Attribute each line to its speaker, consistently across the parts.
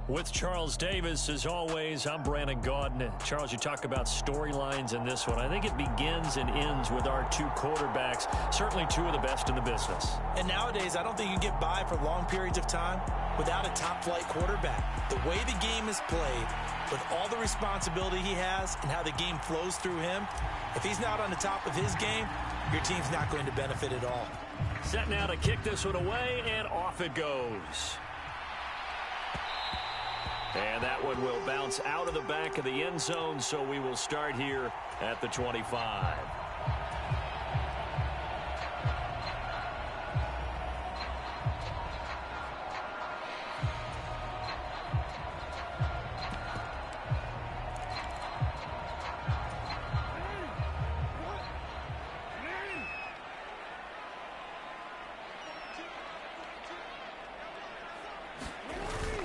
Speaker 1: With Charles Davis, as always, I'm Brandon Gaudin. Charles, you talk about storylines in this one. I think it begins and ends with our two quarterbacks, certainly two of the best in the business.
Speaker 2: And nowadays, I don't think you can get by for long periods of time without a top-flight quarterback. The way the game is played, with all the responsibility he has and how the game flows through him, if he's not on the top of his game, your team's not going to benefit at all.
Speaker 1: Set now to kick this one away, and off it goes. And that one will bounce out of the back of the end zone, so we will start here at the 25.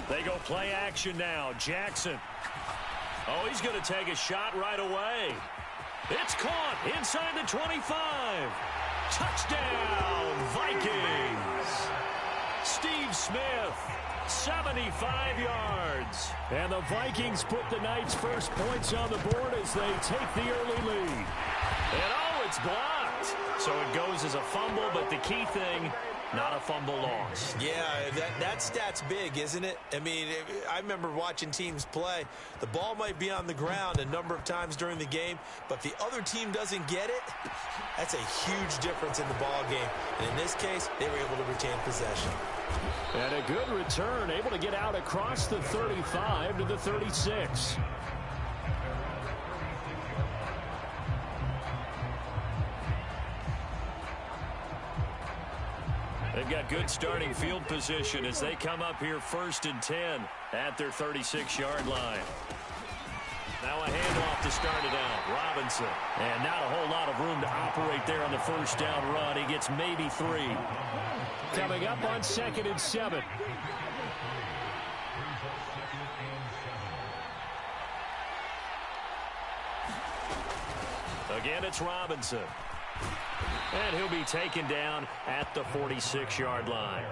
Speaker 1: They go play action now. Jackson. Oh, he's going to take a shot right away. It's caught inside the 25. Touchdown, Vikings. Steve Smith, 75 yards. And the Vikings put the Knights' first points on the board as they take the early lead. And oh, it's blocked. So it goes as a fumble, but the key thing, not a fumble loss.
Speaker 2: Yeah, that stat's big, isn't it? I mean, I remember watching teams play. The ball might be on the ground a number of times during the game, but if the other team doesn't get it, that's a huge difference in the ball game. And in this case, they were able to retain possession.
Speaker 1: And a good return, able to get out across the 35 to the 36. They've got good starting field position as they come up here 1st and 10 at their 36-yard line. Now a handoff to start it out. Robinson. And not a whole lot of room to operate there on the first down run. He gets maybe 3. Coming up on 2nd and 7. Again, it's Robinson. And he'll be taken down at the 46-yard line.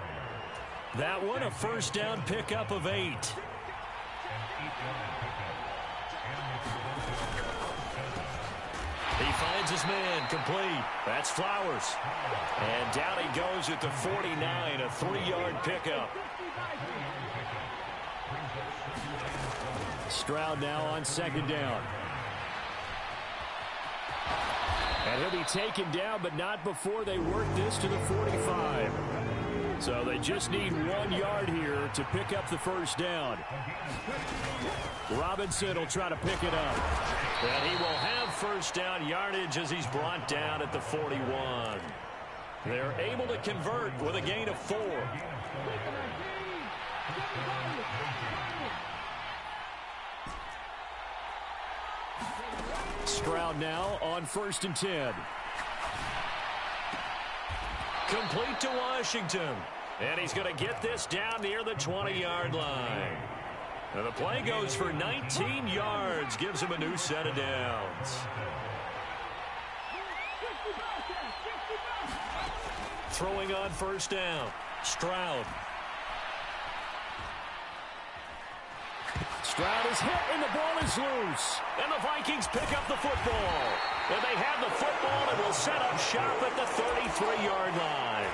Speaker 1: That one, a first down pickup of 8. He finds his man, complete. That's Flowers. And down he goes at the 49, a 3-yard pickup. Stroud now on 2nd down. And he'll be taken down, but not before they work this to the 45. So they just need 1 yard here to pick up the first down. Robinson will try to pick it up. And he will have first down yardage as he's brought down at the 41. They're able to convert with a gain of 4. Stroud now on 1st and 10. Complete to Washington. And he's going to get this down near the 20-yard line. And the play goes for 19 yards. Gives him a new set of downs. Throwing on first down. Stroud. Stroud is hit, and the ball is loose. And the Vikings pick up the football. And they have the football and will set up shop at the 33-yard line.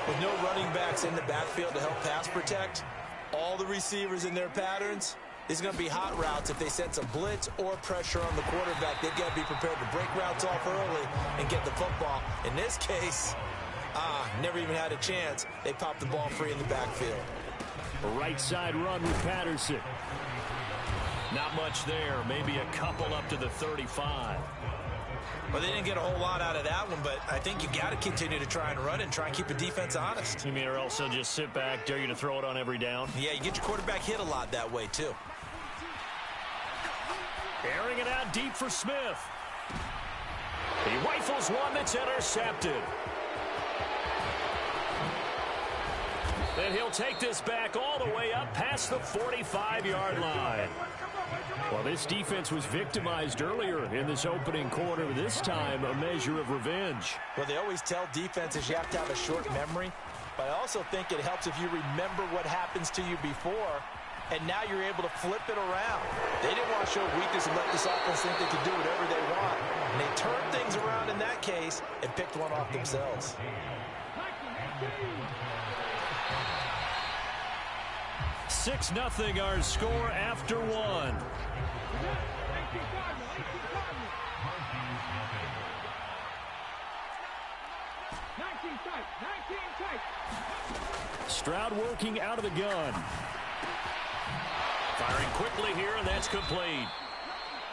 Speaker 2: With no running backs in the backfield to help pass protect, all the receivers in their patterns, these are going to be hot routes if they sense a blitz or pressure on the quarterback. They've got to be prepared to break routes off early and get the football. In this case, never even had a chance. They popped the ball free in the backfield.
Speaker 1: A right side run with Patterson. Not much there. Maybe a couple up to the 35.
Speaker 2: Well, they didn't get a whole lot out of that one, but I think you got to continue to try and run and try and keep the defense honest.
Speaker 1: You mean or else they'll just sit back, dare you to throw it on every down?
Speaker 2: Yeah, you get your quarterback hit a lot that way, too.
Speaker 1: Airing it out deep for Smith. He rifles one that's intercepted. And he'll take this back all the way up past the 45-yard line. Well, this defense was victimized earlier in this opening quarter. This time, a measure of revenge.
Speaker 2: Well, they always tell defenses you have to have a short memory. But I also think it helps if you remember what happens to you before and now you're able to flip it around. They didn't want to show weakness and let this offense think they could do whatever they want. And they turned things around in that case and picked one off themselves.
Speaker 1: 6-0 our score after one. Stroud working out of the gun. Firing quickly here, and that's complete.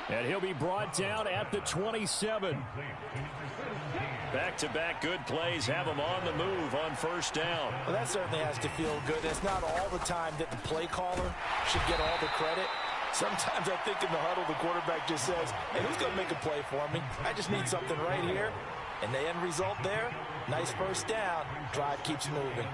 Speaker 1: And he'll be brought down at the 27. Back-to-back good plays have him on the move on first down.
Speaker 2: Well, that certainly has to feel good. It's not all the time that the play caller should get all the credit. Sometimes I think in the huddle, the quarterback just says, hey, who's going to make a play for me? I just need something right here. And the end result there, nice first down. Drive keeps moving.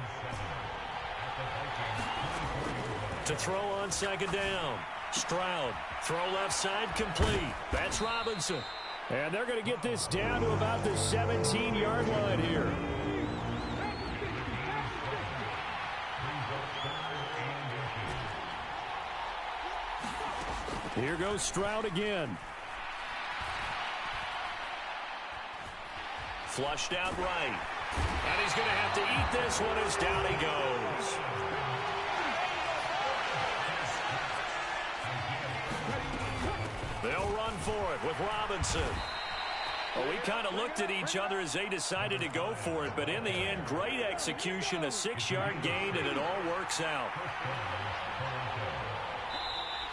Speaker 1: To throw on second down. Stroud, throw left side, complete. That's Robinson. And they're going to get this down to about the 17-yard line here. Here goes Stroud again. Flushed out right. And he's going to have to eat this one as down he goes. They'll run for it with Robinson. Well, we kind of looked at each other as they decided to go for it, but in the end, great execution, a 6-yard gain, and it all works out.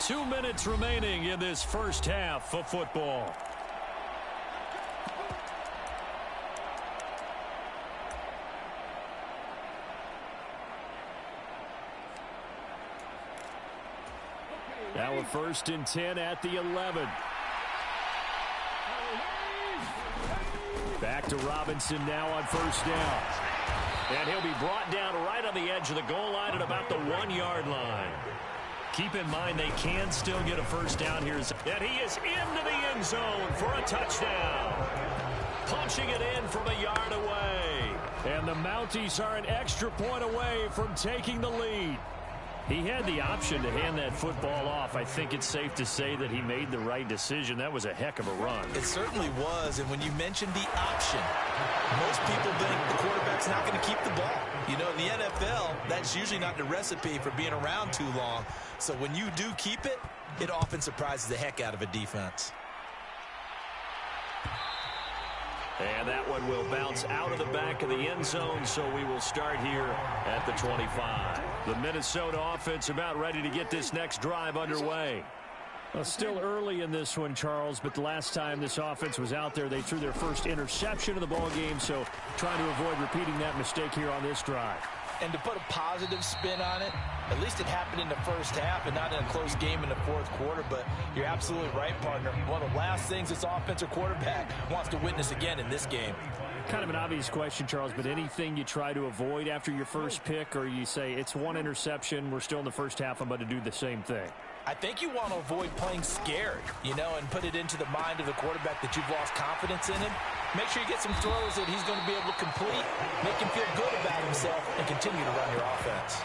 Speaker 1: 2 minutes remaining in this first half of football. Now a 1st and 10 at the 11. Back to Robinson now on first down. And he'll be brought down right on the edge of the goal line at about the 1-yard line. Keep in mind they can still get a first down here. And he is into the end zone for a touchdown. Punching it in from a yard away. And the Mounties are an extra point away from taking the lead. He had the option to hand that football off. I think it's safe to say that he made the right decision. That was a heck of a run.
Speaker 2: It certainly was. And when you mentioned the option, most people think the quarterback's not going to keep the ball. You know, in the NFL, that's usually not the recipe for being around too long. So when you do keep it, it often surprises the heck out of a defense.
Speaker 1: And that one will bounce out of the back of the end zone, so we will start here at the 25. The Minnesota offense about ready to get this next drive underway. Well, still early in this one, Charles, but the last time this offense was out there, they threw their first interception of the ball game, so trying to avoid repeating that mistake here on this drive.
Speaker 2: And to put a positive spin on it, at least it happened in the first half and not in a close game in the fourth quarter. But you're absolutely right, partner. One of the last things this offensive quarterback wants to witness again in this game.
Speaker 1: Kind of an obvious question, Charles, but anything you try to avoid after your first pick, or you say it's one interception, we're still in the first half, I'm about to do the same thing?
Speaker 2: I think you want to avoid playing scared, you know, and put it into the mind of the quarterback that you've lost confidence in him. Make sure you get some throws that he's going to be able to complete, make him feel good about himself, and continue to run your offense.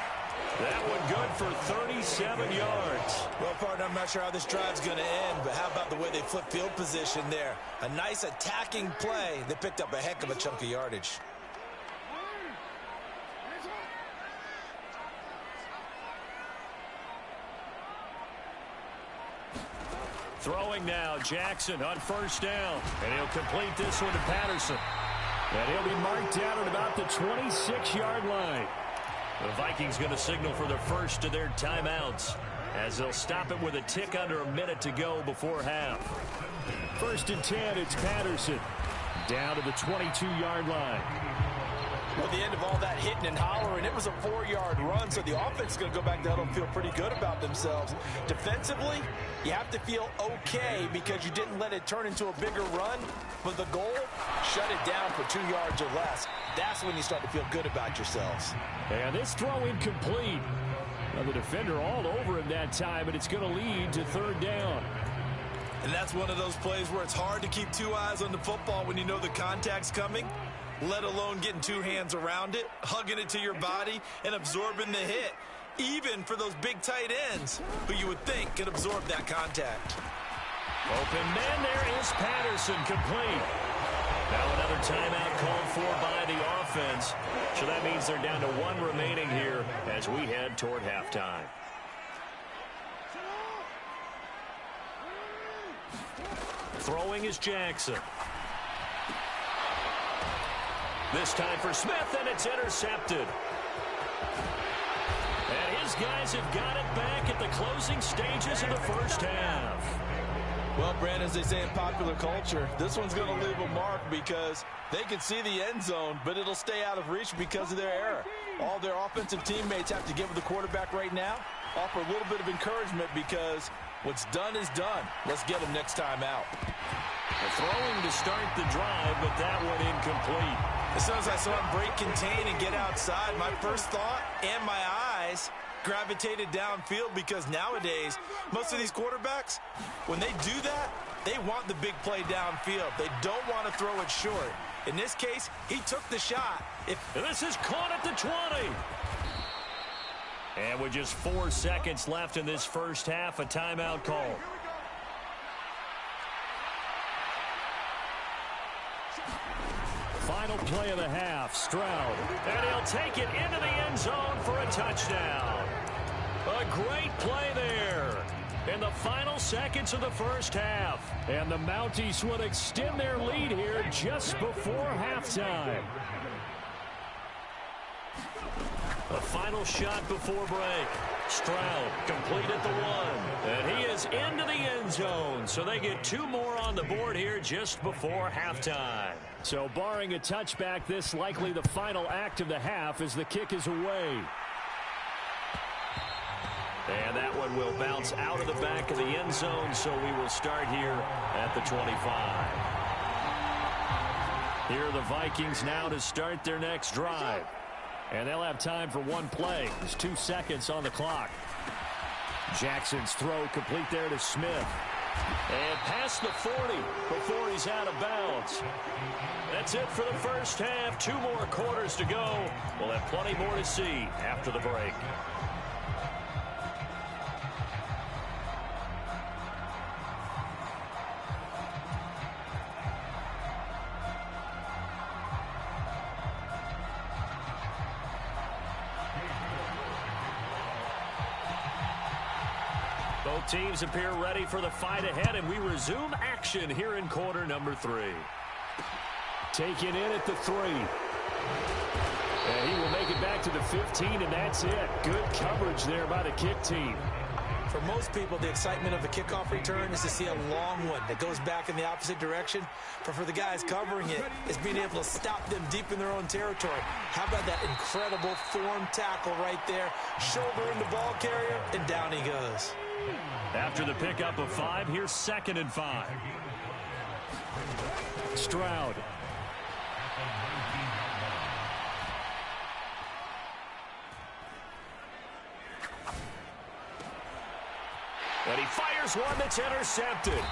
Speaker 1: That one good for 37 yards.
Speaker 2: Well, partner, I'm not sure how this drive's going to end, but how about the way they flip field position there? A nice attacking play. They picked up a heck of a chunk of yardage.
Speaker 1: Throwing now, Jackson on first down. And he'll complete this one to Patterson. And he'll be marked down at about the 26-yard line. The Vikings going to signal for the first of their timeouts as they'll stop it with a tick under a minute to go before half. 1st and 10, it's Patterson. Down to the 22-yard line.
Speaker 2: Well, at the end of all that hitting and hollering, it was a 4-yard run, so the offense is going to go back to huddle and feel pretty good about themselves. Defensively, you have to feel okay because you didn't let it turn into a bigger run, but the goal, shut it down for 2 yards or less. That's when you start to feel good about yourselves.
Speaker 1: And this throw incomplete. Well, the defender all over him that time, but it's going to lead to 3rd down.
Speaker 2: And that's one of those plays where it's hard to keep 2 eyes on the football when you know the contact's coming, let alone getting 2 hands around it, hugging it to your body, and absorbing the hit. even for those big tight ends who you would think could absorb that contact.
Speaker 1: Open man there is Patterson, complete. Now another timeout called for by the offense. So that means they're down to one remaining here as we head toward halftime. Throwing is Jackson. This time for Smith, and it's intercepted. And his guys have got it back at the closing stages of the first half.
Speaker 2: Well, Brandon, as they say in popular culture, this one's going to leave a mark because they can see the end zone, but it'll stay out of reach because of their error. All their offensive teammates have to give the quarterback right now, offer a little bit of encouragement because what's done is done. Let's get them next time out.
Speaker 1: Throwing to start the drive, but that one incomplete.
Speaker 2: As soon as I saw him break contain and get outside, my first thought and my eyes gravitated downfield because nowadays, most of these quarterbacks, when they do that, they want the big play downfield. They don't want to throw it short. In this case, he took the shot.
Speaker 1: And this is caught at the 20. And with just 4 seconds left in this first half, a timeout call. Final play of the half, Stroud. And he'll take it into the end zone for a touchdown. A great play there in the final seconds of the first half. And the Mounties would extend their lead here just before halftime. The final shot before break. Stroud complete at the 1. And he is into the end zone. So they get 2 more on the board here just before halftime. So barring a touchback, this likely the final act of the half as the kick is away. And that one will bounce out of the back of the end zone, so we will start here at the 25. Here are the Vikings now to start their next drive. And they'll have time for one play. There's 2 seconds on the clock. Jackson's throw complete there to Smith. And past the 40 before he's out of bounds. That's it for the first half. 2 more quarters to go. We'll have plenty more to see after the break. Both teams appear ready for the fight ahead, and we resume action here in quarter number 3. Taken in at the 3. And he will make it back to the 15, and that's it. Good coverage there by the kick team.
Speaker 2: For most people, the excitement of the kickoff return is to see a long one that goes back in the opposite direction. But for the guys covering it, is being able to stop them deep in their own territory. How about that incredible form tackle right there? Shoulder in the ball carrier, and down he goes.
Speaker 1: After the pickup of 5, here's 2nd and 5. Stroud. And he fires one that's intercepted.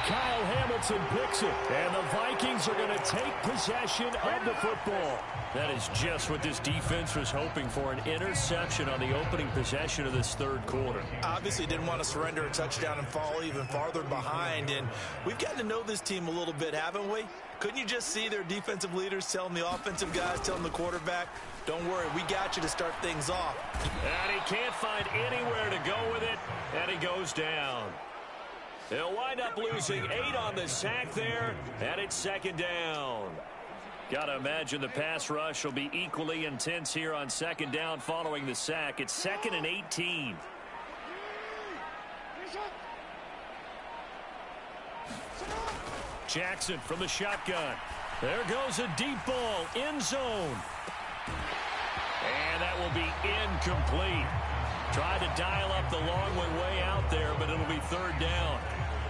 Speaker 1: Kyle Hamilton picks it. And the Vikings are going to take possession of the football. That is just what this defense was hoping for, an interception on the opening possession of this third quarter.
Speaker 2: Obviously didn't want to surrender a touchdown and fall even farther behind. And we've gotten to know this team a little bit, haven't we? Couldn't you just see their defensive leaders telling the offensive guys, telling the quarterback, don't worry, we got you to start things off.
Speaker 1: And he can't find anywhere to go with it, and he goes down. They'll wind up losing 8 on the sack there, and it's 2nd down. Got to imagine the pass rush will be equally intense here on 2nd down following the sack. It's 2nd and 18. Jackson from the shotgun. There goes a deep ball, end zone. And that will be incomplete. Tried to dial up the long one way out there, but it'll be 3rd down.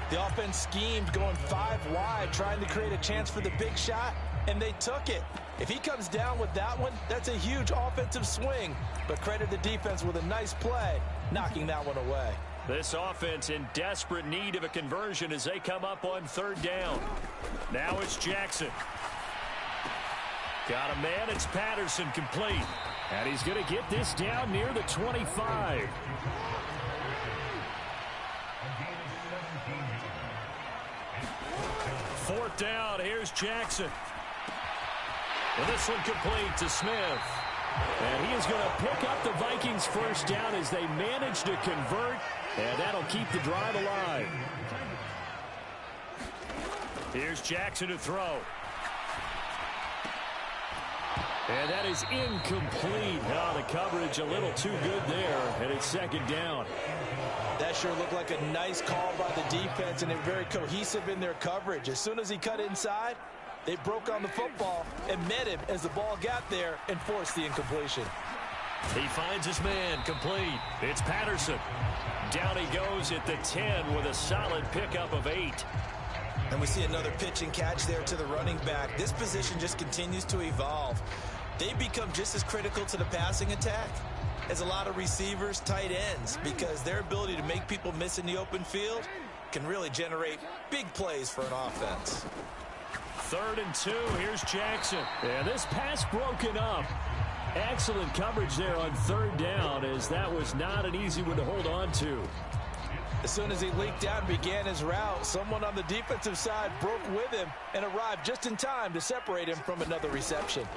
Speaker 2: The offense schemed going 5 wide, trying to create a chance for the big shot, and they took it. If he comes down with that one, that's a huge offensive swing. But credit the defense with a nice play, knocking that one away.
Speaker 1: This offense in desperate need of a conversion as they come up on 3rd down. Now it's Jackson. Got a man, it's Patterson, complete. And he's going to get this down near the 25. Fourth down, here's Jackson. And this one complete to Smith. And he is going to pick up the Vikings first down as they manage to convert. And that'll keep the drive alive. Here's Jackson to throw. And that is incomplete. Oh, the coverage a little too good there. And it's second down.
Speaker 2: That sure looked like a nice call by the defense, and they're very cohesive in their coverage. As soon as he cut inside, they broke on the football and met him as the ball got there and forced the incompletion.
Speaker 1: He finds his man complete. It's Patterson. Down he goes at the 10 with a solid pickup of 8.
Speaker 2: And we see another pitch and catch there to the running back. This position just continues to evolve. They become just as critical to the passing attack as a lot of receivers, tight ends, because their ability to make people miss in the open field can really generate big plays for an offense.
Speaker 1: 3rd and 2, here's Jackson. And this pass broken up. Excellent coverage there on 3rd down, as that was not an easy one to hold on to.
Speaker 2: As soon as he leaked out and began his route, someone on the defensive side broke with him and arrived just in time to separate him from another reception.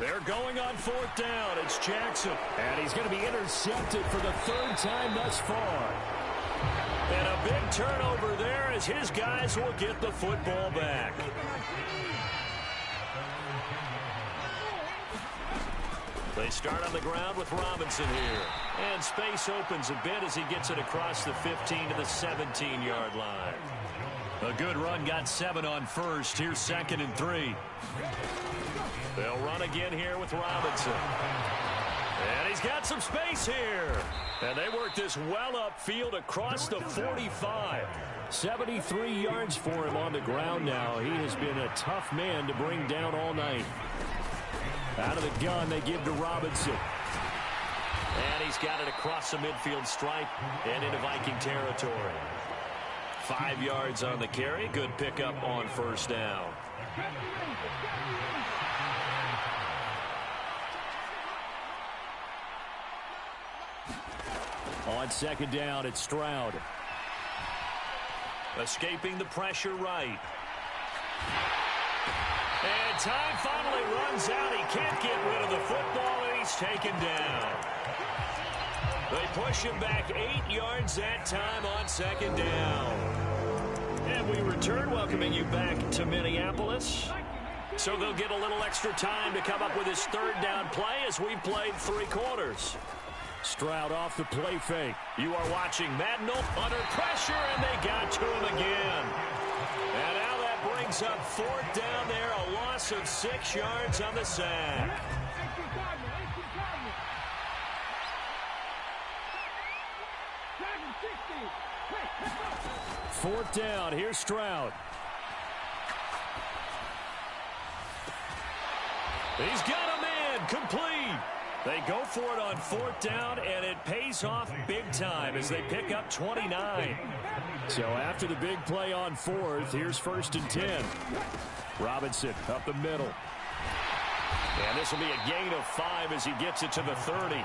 Speaker 1: They're going on 4th down. It's Jackson. And he's going to be intercepted for the 3rd time thus far. And a big turnover there as his guys will get the football back. They start on the ground with Robinson here. And space opens a bit as he gets it across the 15 to the 17-yard line. A good run got 7 on first. Here's 2nd and 3. They'll run again here with Robinson. And he's got some space here. And they work this well upfield across the 45. 73 yards for him on the ground now. He has been a tough man to bring down all night. Out of the gun, they give to Robinson. And he's got it across the midfield stripe and into Viking territory. 5 yards on the carry. Good pickup on 1st down. On 2nd down, it's Stroud. Escaping the pressure right. And time finally runs out. He can't get rid of the football, and he's taken down. They push him back 8 yards that time on 2nd down. And we return, welcoming you back to Minneapolis. So they'll get a little extra time to come up with his 3rd down play as we've played 3 quarters. Stroud off the play fake. You are watching Matt Nolte under pressure, and they got to him again. And now that brings up 4th down there, a loss of 6 yards on the sack. Fourth down, here's Stroud. He's got a man, complete. They go for it on 4th down, and it pays off big time as they pick up 29. So after the big play on 4th, here's 1st and 10. Robinson up the middle. And this will be a gain of 5 as he gets it to the 30.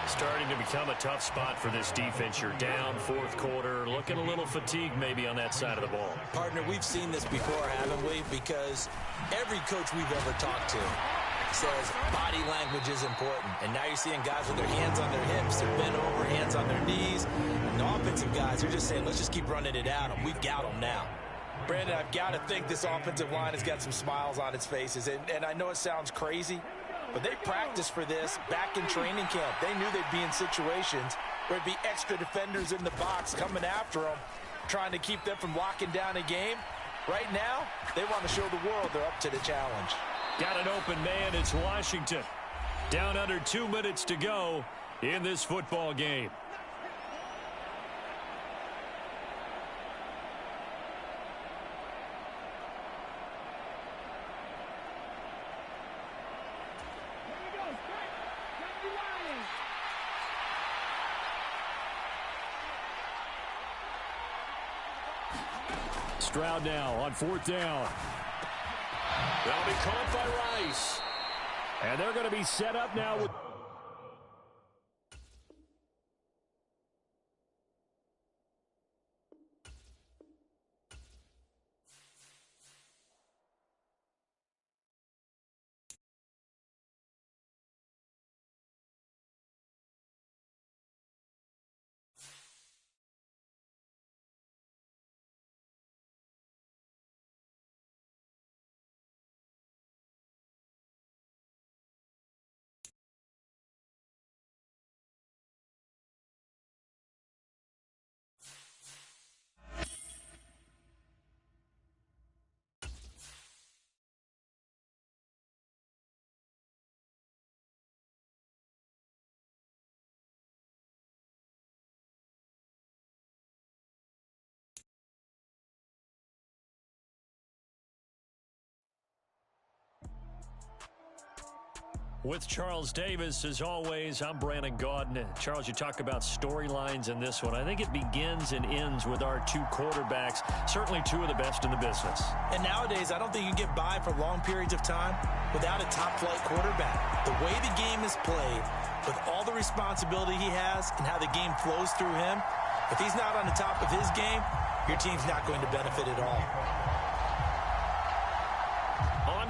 Speaker 1: Starting to become a tough spot for this defense. You're down 4th quarter, looking a little fatigued maybe on that side of the ball.
Speaker 2: Partner, we've seen this before, haven't we? Because every coach we've ever talked to says body language is important. And now you're seeing guys with their hands on their hips, they're bent over, hands on their knees. And the offensive guys, they're just saying, let's just keep running it out, and we've got them now. Brandon, I've got to think this offensive line has got some smiles on its faces. And I know it sounds crazy, but they practiced for this back in training camp. They knew they'd be in situations where it'd be extra defenders in the box coming after them, trying to keep them from locking down a game. Right now, they want to show the world they're up to the challenge.
Speaker 1: Got an open man, it's Washington. Down under 2 minutes to go in this football game. Stroud now on 4th down. That'll be caught by Rice. And they're going to be set up now with... With Charles Davis, as always, I'm Brandon Gaudin. Charles, you talk about storylines in this one. I think it begins and ends with our two quarterbacks, certainly two of the best in the business.
Speaker 2: And nowadays, I don't think you can get by for long periods of time without a top-flight quarterback. The way the game is played, with all the responsibility he has and how the game flows through him, if he's not on the top of his game, your team's not going to benefit at all.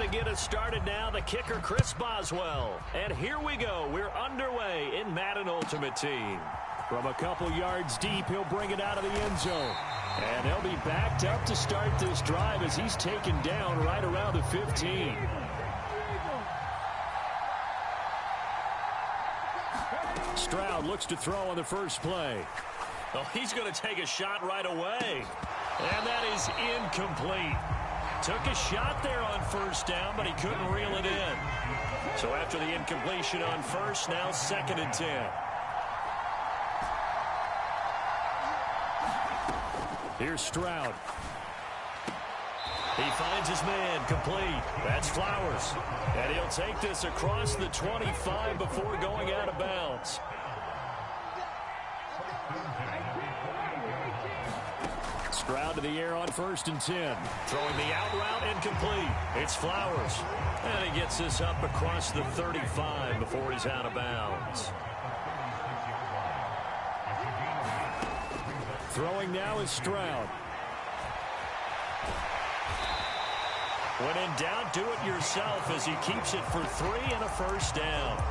Speaker 1: To get us started now, the kicker, Chris Boswell. And here we go. We're underway in Madden Ultimate Team. From a couple yards deep, he'll bring it out of the end zone. And he'll be backed up to start this drive as he's taken down right around the 15. Stroud looks to throw on the first play. Oh, he's going to take a shot right away. And that is incomplete. Took a shot there on first down, but he couldn't reel it in. So after the incompletion on first, now 2nd and 10. Here's Stroud. He finds his man, complete. That's Flowers. And he'll take this across the 25 before going out of bounds. Stroud to the air on 1st and 10. Throwing the out route incomplete. It's Flowers. And he gets this up across the 35 before he's out of bounds. Throwing now is Stroud. When in doubt, do it yourself as he keeps it for 3 and a first down.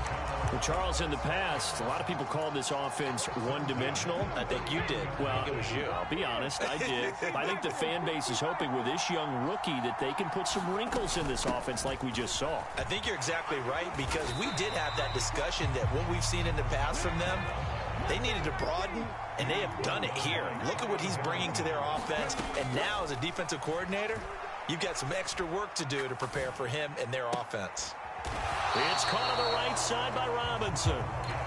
Speaker 1: Well, Charles, in the past, a lot of people called this offense one-dimensional.
Speaker 2: I think you did.
Speaker 1: Well,
Speaker 2: I think it was you.
Speaker 1: I'll be honest, I did. I think the fan base is hoping with this young rookie that they can put some wrinkles in this offense like we just saw.
Speaker 2: I think you're exactly right, because we did have that discussion that what we've seen in the past from them, they needed to broaden, and they have done it here. Look at what he's bringing to their offense, and now as a defensive coordinator, you've got some extra work to do to prepare for him and their offense.
Speaker 1: It's caught on the right side by Robinson.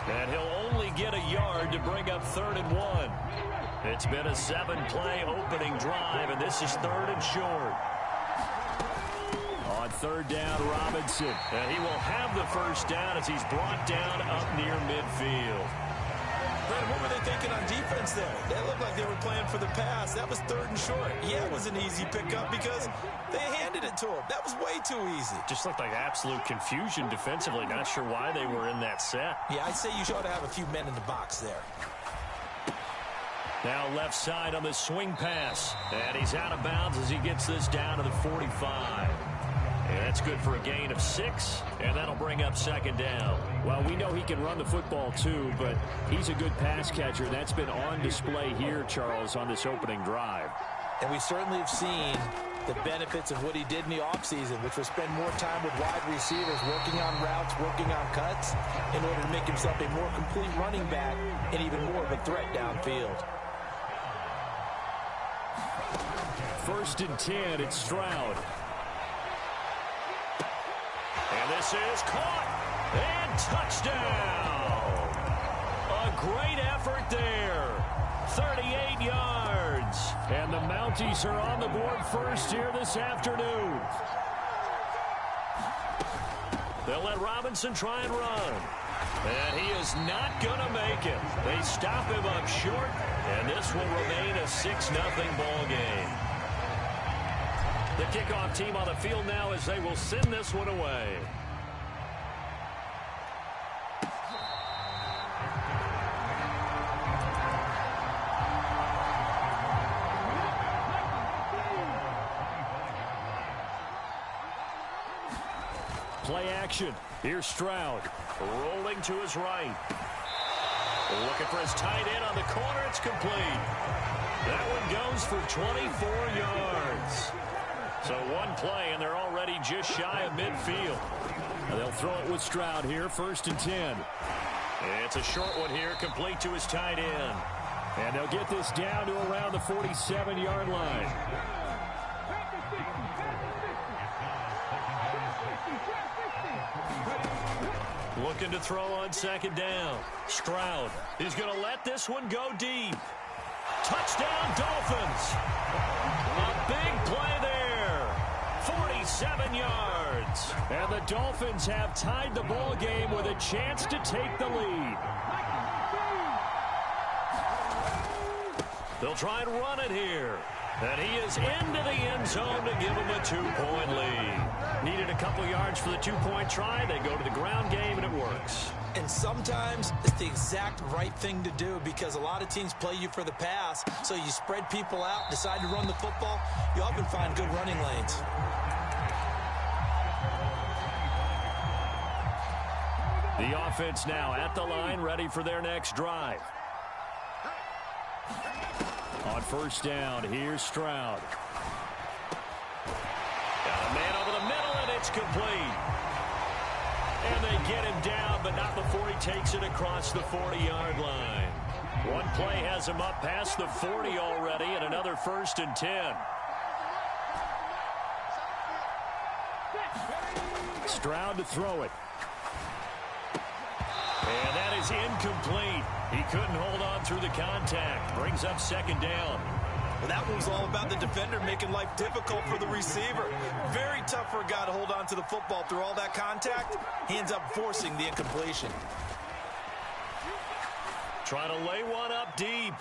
Speaker 1: And he'll only get a yard to bring up 3rd and 1. It's been a 7-play opening drive, and this is 3rd and short. On 3rd down, Robinson. And he will have the first down as he's brought down up near midfield.
Speaker 2: Brad, what were they thinking on defense there? They looked like they were playing for the pass. That was 3rd and short. Yeah, it was an easy pickup because they handed it to him. That was way too easy.
Speaker 1: Just looked like absolute confusion defensively. Not sure why they were in that set.
Speaker 2: Yeah, I'd say you ought to have a few men in the box there.
Speaker 1: Now left side on the swing pass. And he's out of bounds as he gets this down to the 45. And that's good for a gain of 6, and that'll bring up 2nd down. Well, we know he can run the football too, but he's a good pass catcher. That's been on display here, Charles, on this opening drive.
Speaker 2: And we certainly have seen the benefits of what he did in the offseason, which was spend more time with wide receivers, working on routes, working on cuts, in order to make himself a more complete running back and even more of a threat downfield.
Speaker 1: 1st and 10, it's Stroud. And this is caught, and touchdown. A great effort there. 38 yards. And the Mounties are on the board first here this afternoon. They'll let Robinson try and run. And he is not going to make it. They stop him up short, and this will remain a 6-0 ball game. The kickoff team on the field now as they will send this one away. play action. Here's Stroud. Rolling to his right. Looking for his tight end on the corner. It's complete. That one goes for 24 yards. So one play, and they're already just shy of midfield. Now they'll throw it with Stroud here, 1st and 10. It's a short one here, complete to his tight end. And they'll get this down to around the 47-yard line. Looking to throw on 2nd down. Stroud is going to let this one go deep. Touchdown, Dolphins. A big play there. 47 yards. And the Dolphins have tied the ball game with a chance to take the lead. They'll try and run it here. And he is into the end zone to give him a 2-point lead. Needed a couple yards for the 2-point try. They go to the ground game, and it works.
Speaker 2: And sometimes it's the exact right thing to do because a lot of teams play you for the pass. So you spread people out, decide to run the football. You often find good running lanes.
Speaker 1: The offense now at the line, ready for their next drive. On 1st down, here's Stroud. Got a man over the middle, and it's complete. And they get him down, but not before he takes it across the 40-yard line. One play has him up past the 40 already, and another 1st and 10. Stroud to throw it. And that is incomplete. He couldn't hold on through the contact. Brings up 2nd down.
Speaker 2: Well, that one was all about the defender making life difficult for the receiver. Very tough for a guy to hold on to the football through all that contact. He ends up forcing the incompletion.
Speaker 1: Trying to lay one up deep.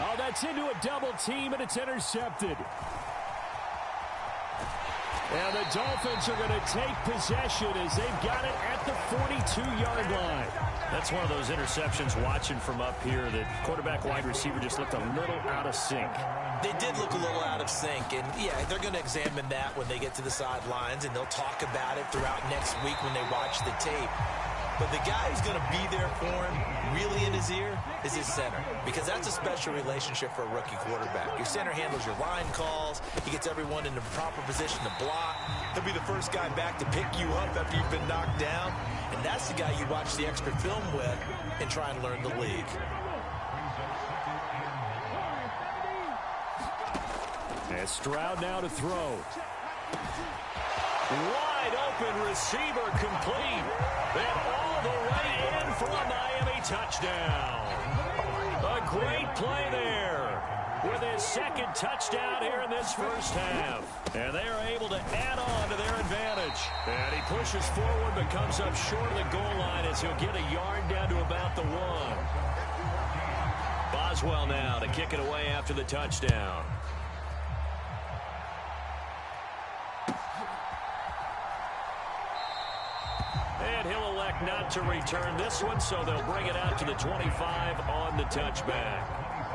Speaker 1: Oh, that's into a double team, and it's intercepted. And the Dolphins are going to take possession as they've got it at the 42-yard line. That's one of those interceptions watching from up here that quarterback wide receiver just looked a little out of sync.
Speaker 2: They did look a little out of sync, and yeah, they're going to examine that when they get to the sidelines, and they'll talk about it throughout next week when they watch the tape. But the guy who's going to be there for him, really in his ear, is his center. Because that's a special relationship for a rookie quarterback. Your center handles your line calls. He gets everyone in the proper position to block. He'll be the first guy back to pick you up after you've been knocked down. And that's the guy you watch the extra film with and try and learn the league.
Speaker 1: And Stroud now to throw. Wide open receiver complete. And all the way in for a Miami touchdown. A great play there with his 2nd touchdown here in this 1st half. And they are able to add on to their advantage. And he pushes forward but comes up short of the goal line as he'll get a yard down to about the 1. Boswell now to kick it away after the touchdown. And he'll elect not to return this one, so they'll bring it out to the 25 on the touchback.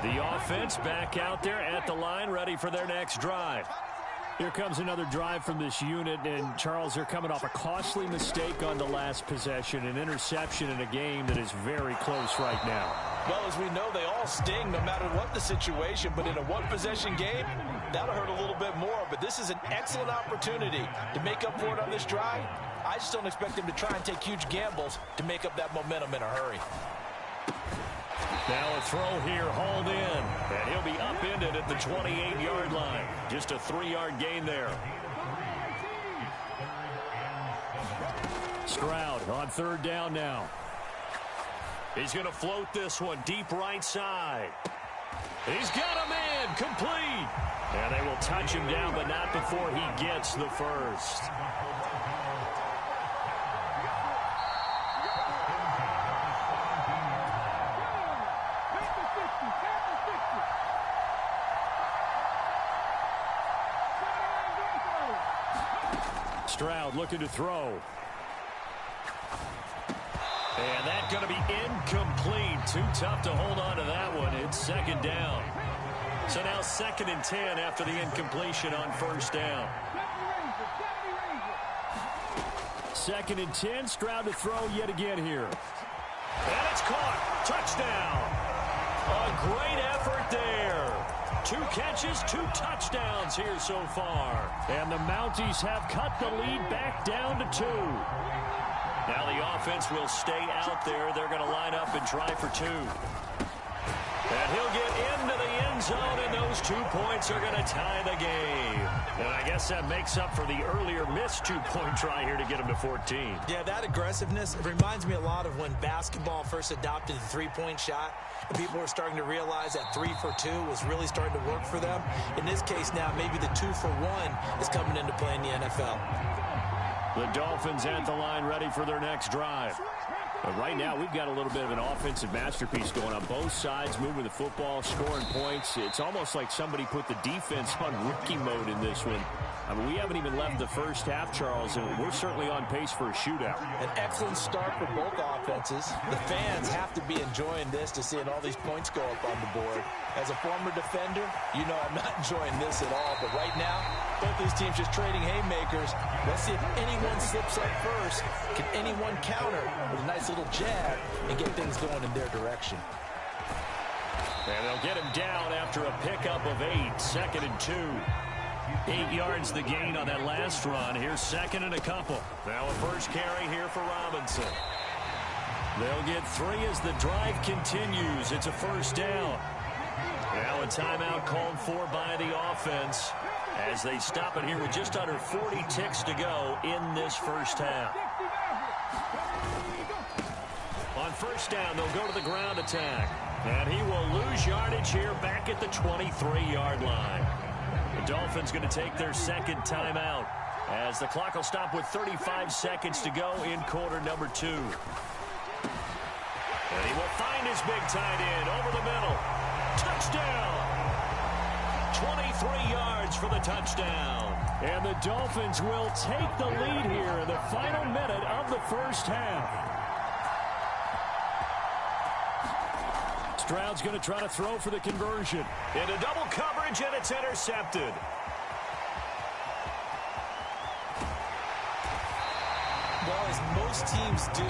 Speaker 1: The offense back out there at the line, ready for their next drive. Here comes another drive from this unit, and Charles, they're coming off a costly mistake on the last possession, an interception in a game that is very close right now.
Speaker 2: Well, as we know, they all sting no matter what the situation, but in a one-possession game, that'll hurt a little bit more. But this is an excellent opportunity to make up for it on this drive. I just don't expect them to try and take huge gambles to make up that momentum in a hurry.
Speaker 1: Now a throw here, hauled in, and he'll be upended at the 28-yard line. Just a 3-yard gain there. Stroud on 3rd down now. He's going to float this one deep right side. He's got a man, complete. And they will touch him down, but not before he gets the 1st. Stroud looking to throw. And that's going to be incomplete. Too tough to hold on to that one. It's 2nd down. So now 2nd and 10 after the incompletion on 1st down. 2nd and 10. Stroud to throw yet again here. And it's caught. Touchdown. A great effort there. 2 catches, 2 touchdowns here so far. And the Mounties have cut the lead back down to 2. Now the offense will stay out there. They're going to line up and try for 2. And he'll get into the end zone, and those 2 points are going to tie the game. And I guess that makes up for the earlier missed 2-point try here to get him to 14.
Speaker 2: Yeah, that aggressiveness, it reminds me a lot of when basketball first adopted the 3-point shot. And people were starting to realize that 3 for 2 was really starting to work for them. In this case now, maybe the 2 for 1 is coming into play in the NFL.
Speaker 1: The Dolphins at the line ready for their next drive. But right now, we've got a little bit of an offensive masterpiece going on both sides, moving the football, scoring points. It's almost like somebody put the defense on rookie mode in this one. I mean, we haven't even left the first half, Charles, and we're certainly on pace for a shootout.
Speaker 2: An excellent start for both offenses. The fans have to be enjoying this to seeing all these points go up on the board. As a former defender, you know I'm not enjoying this at all. But right now, both these teams just trading haymakers. Let's see if anyone slips up first. Can anyone counter with a nice little jab and get things going in their direction?
Speaker 1: And they'll get him down after a pickup of 8, 2nd and 2. 8 yards the gain on that last run. Here's 2nd and a couple. Now a first carry here for Robinson. They'll get 3 as the drive continues. It's a first down. Now a timeout called for by the offense as they stop it here with just under 40 ticks to go in this first half. On first down, they'll go to the ground attack. And he will lose yardage here back at the 23-yard line. The Dolphins going to take their 2nd timeout as the clock will stop with 35 seconds to go in quarter number 2. And he will find his big tight end over the middle. Touchdown! 23 yards for the touchdown. And the Dolphins will take the lead here in the final minute of the first half. Stroud's going to try to throw for the conversion. Into double coverage, and it's intercepted.
Speaker 2: Well, as most teams do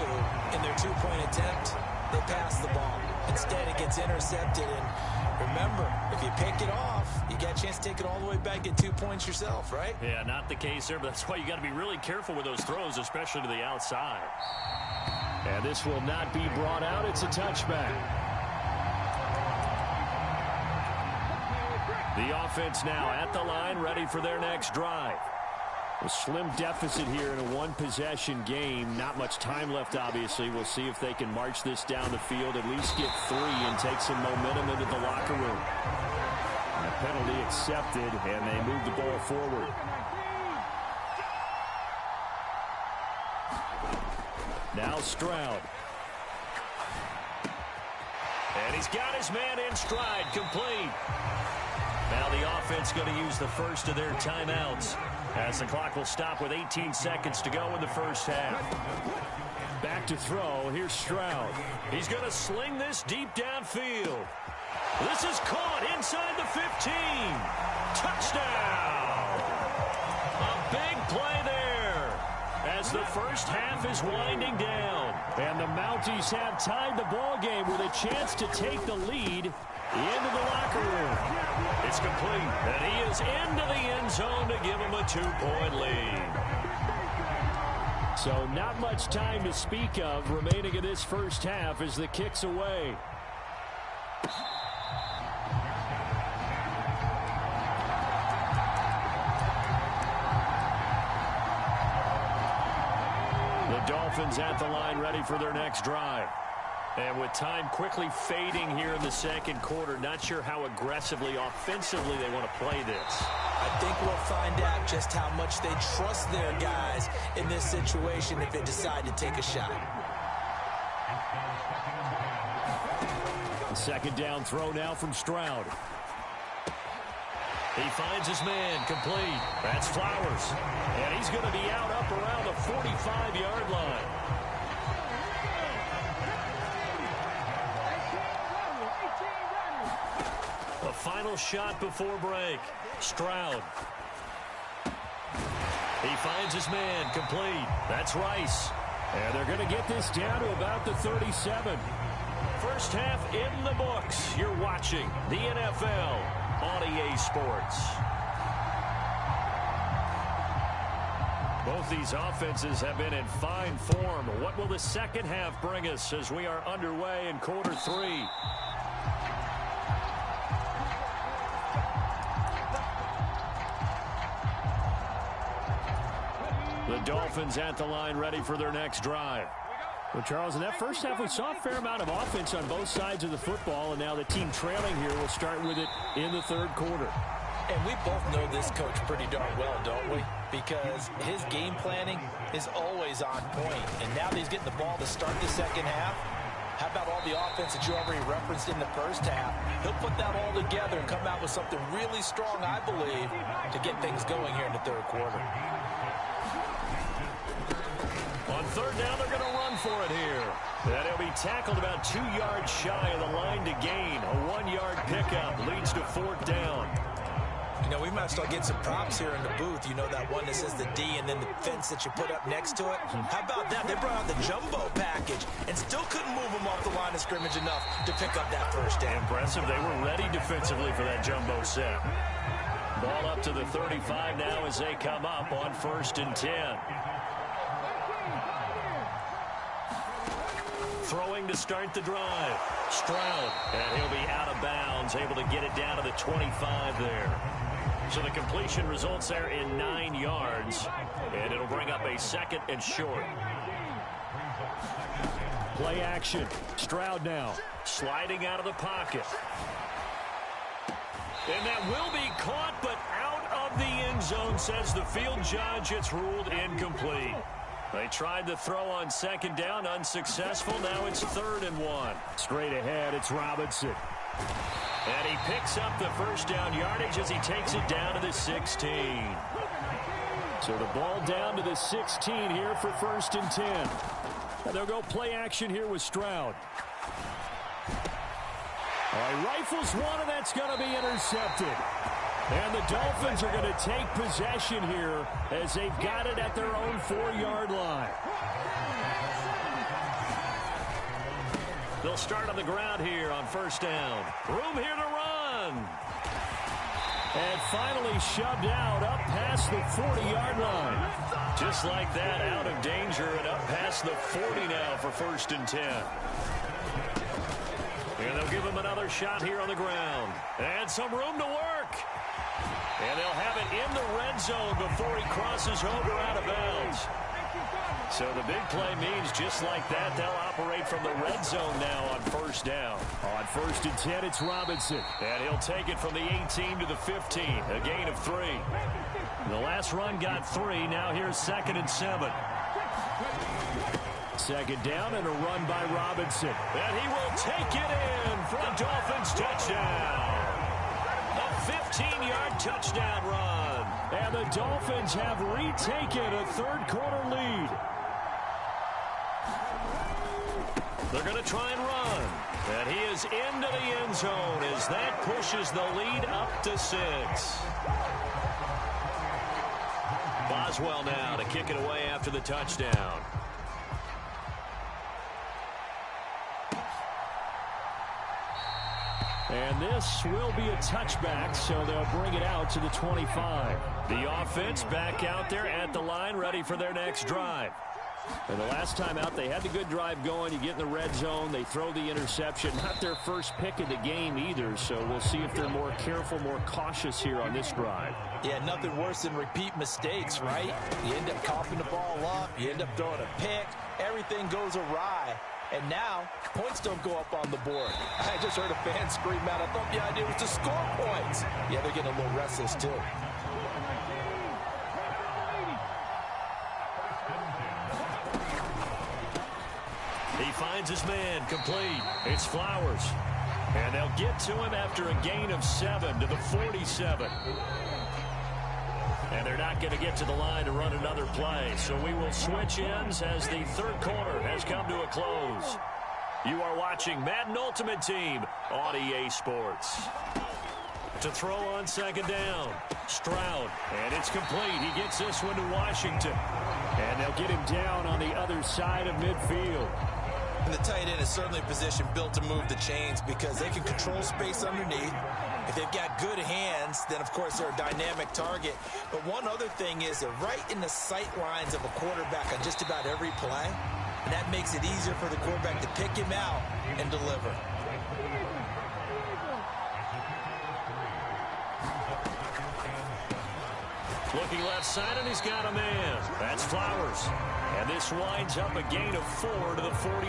Speaker 2: in their 2-point attempt, they pass the ball. Instead, it gets intercepted. And remember, if you pick it off, you get a chance to take it all the way back, get 2 points yourself, right?
Speaker 1: Yeah, not the case there, but that's why you got to be really careful with those throws, especially to the outside. And this will not be brought out. It's a touchback. The offense now at the line, ready for their next drive. A slim deficit here in a one-possession game. Not much time left, obviously. We'll see if they can march this down the field, at least get 3 and take some momentum into the locker room. And a penalty accepted, and they move the ball forward. Now Stroud. And he's got his man in stride, complete. Now the offense going to use the first of their timeouts as the clock will stop with 18 seconds to go in the first half. Back to throw. Here's Stroud. He's going to sling this deep downfield. This is caught inside the 15. Touchdown! A big play there as the first half is winding down. And the Mounties have tied the ball game with a chance to take the lead into the locker room. It's complete, and he is into the end zone to give him a 2-point lead. So not much time to speak of remaining in this first half as the kick's away. The Dolphins at the line ready for their next drive. And with time quickly fading here in the second quarter, not sure how aggressively, offensively they want to play this.
Speaker 2: I think we'll find out just how much they trust their guys in this situation if they decide to take a shot.
Speaker 1: The second down throw now from Stroud. He finds his man, complete. That's Flowers. And he's going to be out up around the 45-yard line. A final shot before break. Stroud. He finds his man, complete. That's Rice.
Speaker 3: And they're going to get this down to about the 37.
Speaker 1: First half in the books. You're watching the NFL on EA Sports. Both these offenses have been in fine form. What will the second half bring us as we are underway in quarter three? The Dolphins at the line, ready for their next drive.
Speaker 3: Well, Charles, in that first half, we saw a fair amount of offense on both sides of the football, and now the team trailing here will start with it in the third quarter.
Speaker 2: And we both know this coach pretty darn well, don't we? Because his game planning is always on point. And now that he's getting the ball to start the second half, how about all the offense that you already referenced in the first half? He'll put that all together and come out with something really strong, I believe, to get things going here in the third quarter.
Speaker 1: On third down, they're going to run for it here. And he'll be tackled about 2 yards shy of the line to gain. A 1-yard pickup leads to fourth down.
Speaker 2: You know, we might start getting some props here in the booth. You know, that one that says the D and then the fence that you put up next to it? How about that? They brought out the jumbo package and still couldn't move them off the line of scrimmage enough to pick up that first down.
Speaker 1: Impressive. They were ready defensively for that jumbo set. Ball up to the 35 now as they come up on 1st and 10. Throwing to start the drive. Stroud. And he'll be out of bounds, able to get it down to the 25 there. So the completion results there in 9 yards. And it'll bring up a 2nd and short.
Speaker 3: Play action. Stroud now.
Speaker 1: Sliding out of the pocket. And that will be caught, but out of the end zone, says the field judge. It's ruled incomplete. They tried to throw on 2nd down, unsuccessful. Now it's 3rd and 1.
Speaker 3: Straight ahead, it's Robinson.
Speaker 1: And he picks up the first down yardage as he takes it down to the 16.
Speaker 3: So the ball down to the 16 here for 1st and 10. And they'll go play action here with Stroud. All right, rifles one, and that's going to be intercepted. And the Dolphins are going to take possession here as they've got it at their own 4-yard line.
Speaker 1: They'll start on the ground here on 1st down. Room here to run.
Speaker 3: And finally shoved out up past the 40-yard line.
Speaker 1: Just like that, out of danger and up past the 40 now for 1st and 10. And they'll give him another shot here on the ground. And some room to work. And they'll have it in the red zone before he crosses over out of bounds. So the big play means just like that, they'll operate from the red zone now on 1st down.
Speaker 3: On 1st and 10, it's Robinson.
Speaker 1: And he'll take it from the 18 to the 15, a gain of 3. The last run got 3, now here's 2nd and 7.
Speaker 3: 2nd down and a run by Robinson.
Speaker 1: And he will take it in for a Dolphins touchdown. A 15-yard touchdown run.
Speaker 3: And the Dolphins have retaken a third quarter lead.
Speaker 1: They're going to try and run. And he is into the end zone as that pushes the lead up to 6. Boswell now to kick it away after the touchdown.
Speaker 3: And this will be a touchback, so they'll bring it out to the 25.
Speaker 1: The offense back out there at the line, ready for their next drive.
Speaker 3: And the last time out, they had the good drive going. You get in the red zone, they throw the interception. Not their first pick of the game either, so we'll see if they're more careful, more cautious here on this drive.
Speaker 2: Yeah, nothing worse than repeat mistakes, right? You end up coughing the ball up, you end up throwing a pick, everything goes awry. And now, points don't go up on the board. I just heard a fan scream out, I thought the idea was to score points. Yeah, they're getting a little restless, too.
Speaker 1: He finds his man, complete. It's Flowers. And they'll get to him after a gain of 7 to the 47. And they're not going to get to the line to run another play. So we will switch ends as the third quarter has come to a close. You are watching Madden Ultimate Team on EA Sports. To throw on second down. Stroud. And it's complete. He gets this one to Washington.
Speaker 3: And they'll get him down on the other side of midfield.
Speaker 2: And the tight end is certainly a position built to move the chains because they can control space underneath. If they've got good hands, then, of course, they're a dynamic target. But one other thing is they're right in the sight lines of a quarterback on just about every play. And that makes it easier for the quarterback to pick him out and deliver.
Speaker 1: Looking left side, and he's got a man. That's Flowers. And this winds up a gain of 4 to the 41.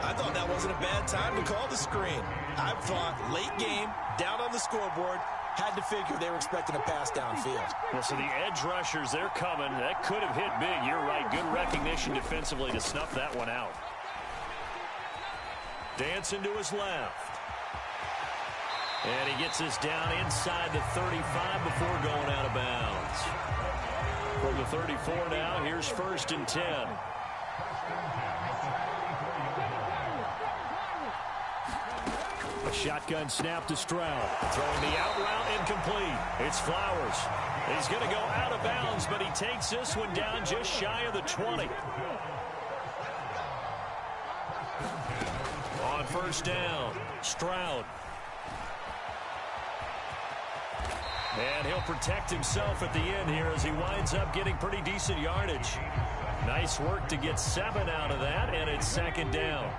Speaker 2: I thought that wasn't a bad time to call the screen. I thought late game, down on the scoreboard, had to figure they were expecting a pass downfield.
Speaker 1: Well, so the edge rushers, they're coming. That could have hit big. You're right. Good recognition defensively to snuff that one out. Dancing to his left. And he gets this down inside the 35 before going out of bounds. From the 34 now, here's 1st and 10. A shotgun snap to Stroud. Throwing the out route incomplete. It's Flowers. He's going to go out of bounds, but he takes this one down just shy of the 20. On 1st down, Stroud. And he'll protect himself at the end here as he winds up getting pretty decent yardage. Nice work to get 7 out of that, and it's 2nd down.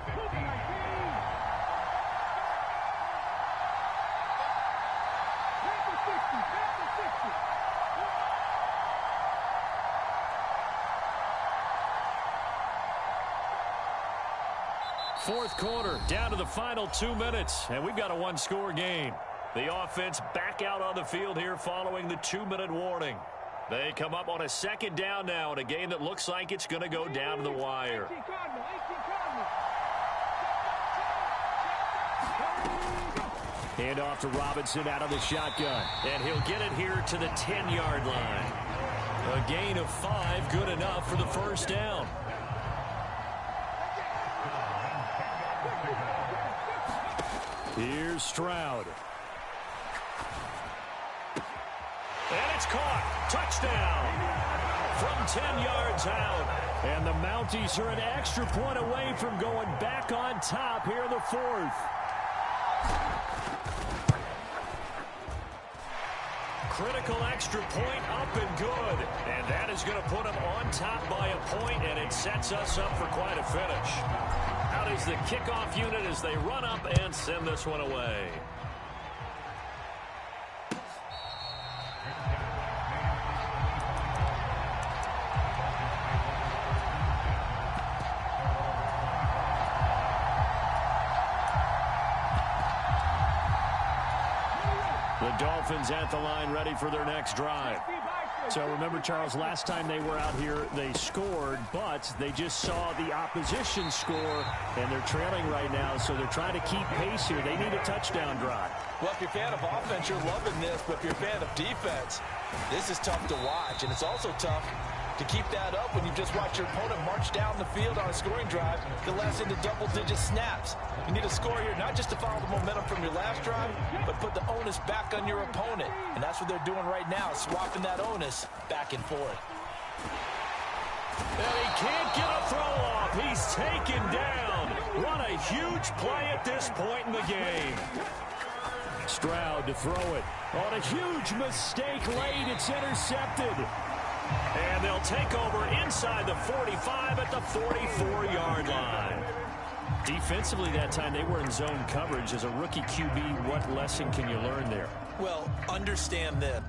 Speaker 1: Fourth quarter, down to the final 2 minutes, and we've got a one-score game. The offense back out on the field here following the 2-minute warning. They come up on a 2nd down now in a game that looks like it's going to go down to the wire. Hand off to Robinson out of the shotgun. And he'll get it here to the 10-yard line. A gain of 5, good enough for the 1st down. Here's Stroud. And it's caught. Touchdown. From 10 yards out. And the Mounties are an extra point away from going back on top here in the 4th. Critical extra point up and good. And that is going to put them on top by a point, and it sets us up for quite a finish. Out is the kickoff unit as they run up and send this one away. The Dolphins at the line ready for their next drive. So remember, Charles, last time they were out here, they scored, but they just saw the opposition score, and they're trailing right now, so they're trying to keep pace here. They need a touchdown drive.
Speaker 2: Well, if you're a fan of offense, you're loving this, but if you're a fan of defense, this is tough to watch, and it's also tough to keep that up when you just watch your opponent march down the field on a scoring drive that lasts into double-digit snaps. You need a score here, not just to follow the momentum from your last drive, but put the onus back on your opponent. And that's what they're doing right now, swapping that onus back and forth.
Speaker 1: And he can't get a throw off. He's taken down. What a huge play at this point in the game.
Speaker 3: Stroud to throw it. On a huge mistake late, it's intercepted.
Speaker 1: And they'll take over inside the 45 at the 44-yard line. Defensively that time, they were in zone coverage. As a rookie QB, what lesson can you learn there?
Speaker 2: Well, understand this.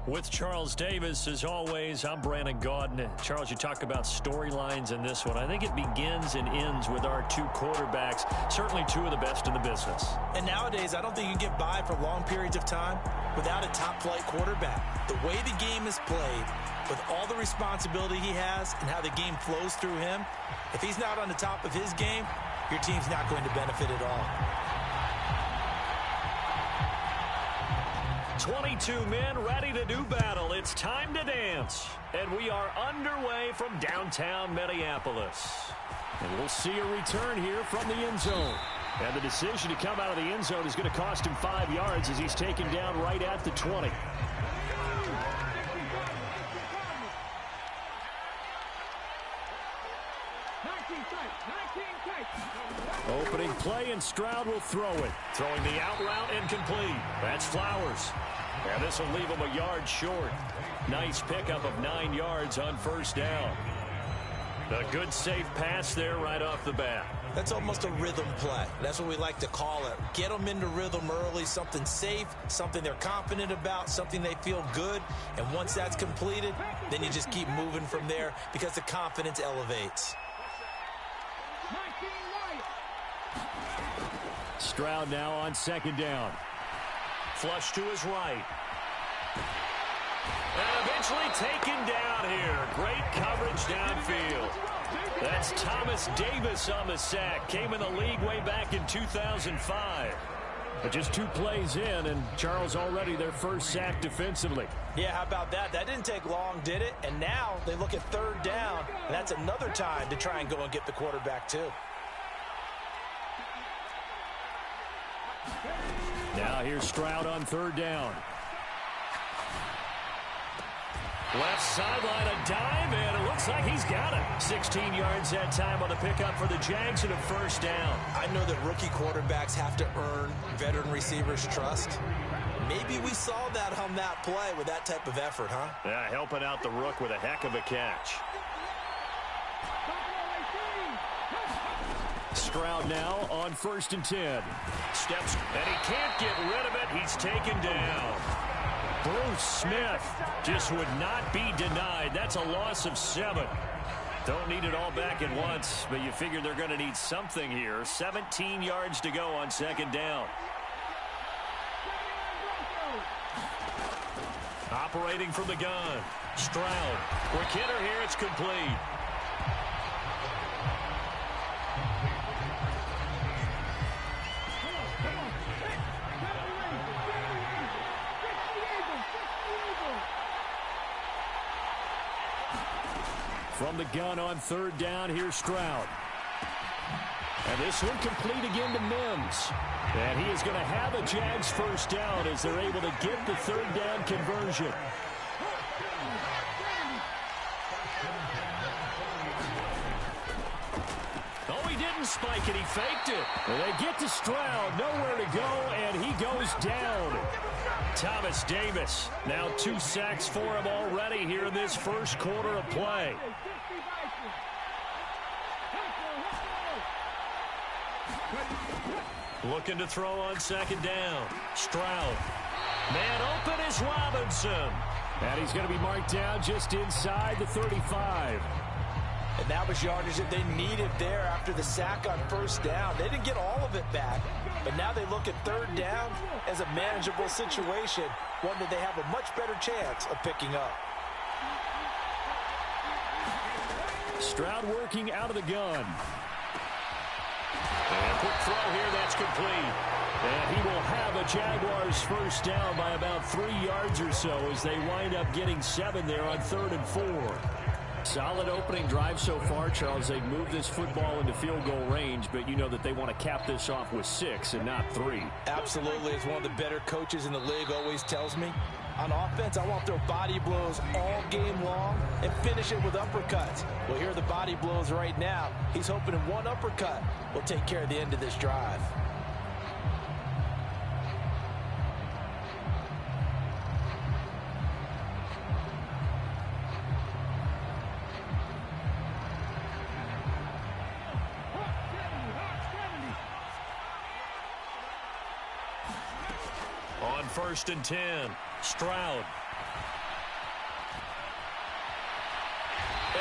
Speaker 1: With Charles Davis, as always, I'm Brandon Gaudin. Charles, you talk about storylines in this one. I think it begins and ends with our two quarterbacks, certainly two of the best in the business.
Speaker 2: And nowadays, I don't think you can get by for long periods of time without a top-flight quarterback. The way the game is played, with all the responsibility he has and how the game flows through him, if he's not on the top of his game, your team's not going to benefit at all.
Speaker 1: 22 men ready to do battle. It's time to dance. And we are underway from downtown Minneapolis.
Speaker 3: And we'll see a return here from the end zone. And the decision to come out of the end zone is going to cost him 5 yards as he's taken down right at the 20. Opening play, and Stroud will throw it.
Speaker 1: Throwing the out route incomplete. That's Flowers. And this will leave him a yard short. Nice pickup of 9 yards on first down. A good safe pass there right off the bat.
Speaker 2: That's almost a rhythm play. That's what we like to call it. Get them into rhythm early, something safe, something they're confident about, something they feel good. And once that's completed, then you just keep moving from there because the confidence elevates.
Speaker 3: Stroud now on second down.
Speaker 1: Flush to his right. And eventually taken down here. Great coverage downfield. That's Thomas Davis on the sack. Came in the league way back in 2005.
Speaker 3: But just 2 plays in, and Charles already their first sack defensively.
Speaker 2: Yeah, how about that? That didn't take long, did it? And now they look at third down, and that's another time to try and go and get the quarterback too.
Speaker 3: Now here's Stroud on third down.
Speaker 1: Left sideline, a dive, and it looks like he's got it. 16 yards that time on the pickup for the Jags and a first down.
Speaker 2: I know that rookie quarterbacks have to earn veteran receivers' trust. Maybe we saw that on that play with that type of effort, huh?
Speaker 1: Yeah, helping out the rook with a heck of a catch.
Speaker 3: Stroud now on 1st and 10.
Speaker 1: Steps, and he can't get rid of it. He's taken down. Bruce Smith just would not be denied. That's a loss of 7. Don't need it all back at once, but you figure they're going to need something here. 17 yards to go on second down. Operating from the gun. Stroud. Quick hitter here. It's complete.
Speaker 3: From the gun on third down, here's Stroud. And this one complete again to Mims. And he is going to have a Jags first down as they're able to get the third down conversion.
Speaker 1: Oh, he didn't spike it. He faked it.
Speaker 3: And they get to Stroud, nowhere to go, and he goes down.
Speaker 1: Thomas Davis, now 2 sacks for him already here in this first quarter of play. Looking to throw on second down. Stroud. Man open is Robinson.
Speaker 3: And he's going to be marked down just inside the 35.
Speaker 2: And that was yardage that they needed there after the sack on first down. They didn't get all of it back, but now they look at third down as a manageable situation, one that they have a much better chance of picking up.
Speaker 3: Stroud working out of the gun.
Speaker 1: And a quick throw here, that's complete.
Speaker 3: And he will have a Jaguars first down by about 3 yards or so as they wind up getting 7 there on 3rd and 4. Solid opening drive so far, Charles. They've moved this football into field goal range, but you know that they want to cap this off with 6 and not 3.
Speaker 2: Absolutely. As one of the better coaches in the league always tells me, on offense, I want to throw body blows all game long and finish it with uppercuts. Well, here are the body blows right now. He's hoping in one uppercut will take care of the end of this drive.
Speaker 1: On 1st and 10, Stroud.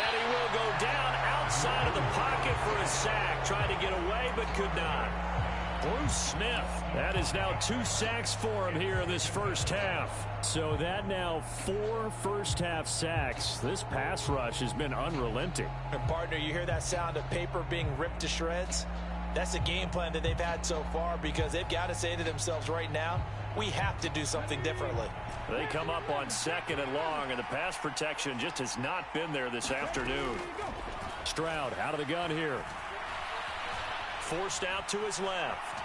Speaker 1: And he will go down outside of the pocket for a sack. Tried to get away, but could not. Bruce Smith. That is now 2 sacks for him here in this first half.
Speaker 3: So that now 4 first-half sacks. This pass rush has been unrelenting.
Speaker 2: And partner, you hear that sound of paper being ripped to shreds? That's the game plan that they've had so far, because they've got to say to themselves right now, we have to do something differently.
Speaker 1: They come up on 2nd and long, and the pass protection just has not been there this afternoon.
Speaker 3: Stroud out of the gun here.
Speaker 1: Forced out to his left.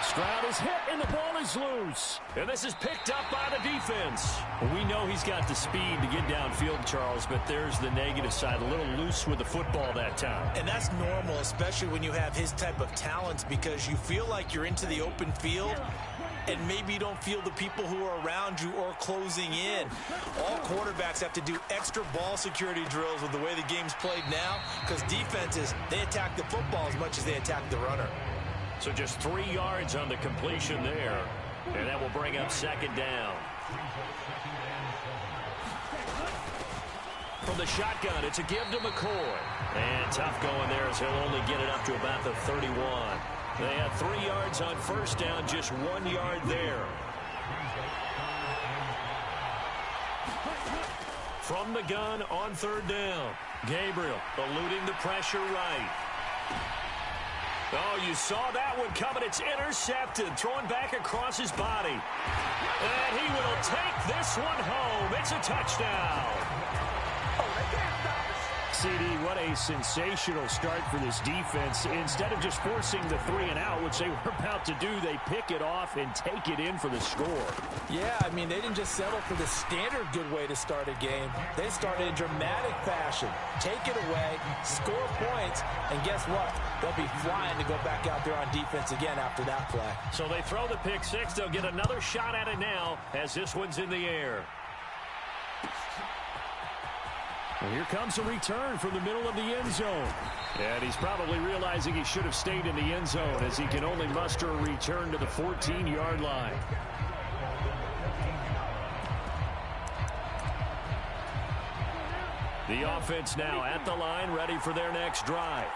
Speaker 3: Stroud is hit, and the ball is loose.
Speaker 1: And this is picked up by the defense.
Speaker 3: We know he's got the speed to get downfield, Charles, but there's the negative side. A little loose with the football that time.
Speaker 2: And that's normal, especially when you have his type of talents, because you feel like you're into the open field, and maybe you don't feel the people who are around you or closing in. All quarterbacks have to do extra ball security drills with the way the game's played now, because defenses, they attack the football as much as they attack the runner.
Speaker 1: So just 3 yards on the completion there, and that will bring up 2nd down. From the shotgun, it's a give to McCoy. And tough going there as he'll only get it up to about the 31. They had 3 yards on first down, just 1 yard there. From the gun on 3rd down. Gabriel eluding the pressure right. Oh, you saw that one coming. It's intercepted. Throwing back across his body. And he will take this one home. It's a touchdown.
Speaker 3: CD, what a sensational start for this defense. Instead of just forcing the 3 and out, which they were about to do, they pick it off and take it in for the score.
Speaker 2: Yeah, I mean, they didn't just settle for the standard good way to start a game. They started in dramatic fashion. Take it away, score points, and guess what? They'll be flying to go back out there on defense again after that play.
Speaker 1: So they throw the pick 6. They'll get another shot at it now as this one's in the air.
Speaker 3: Well, here comes a return from the middle of the end zone.
Speaker 1: And he's probably realizing he should have stayed in the end zone as he can only muster a return to the 14-yard line. The offense now at the line, ready for their next drive.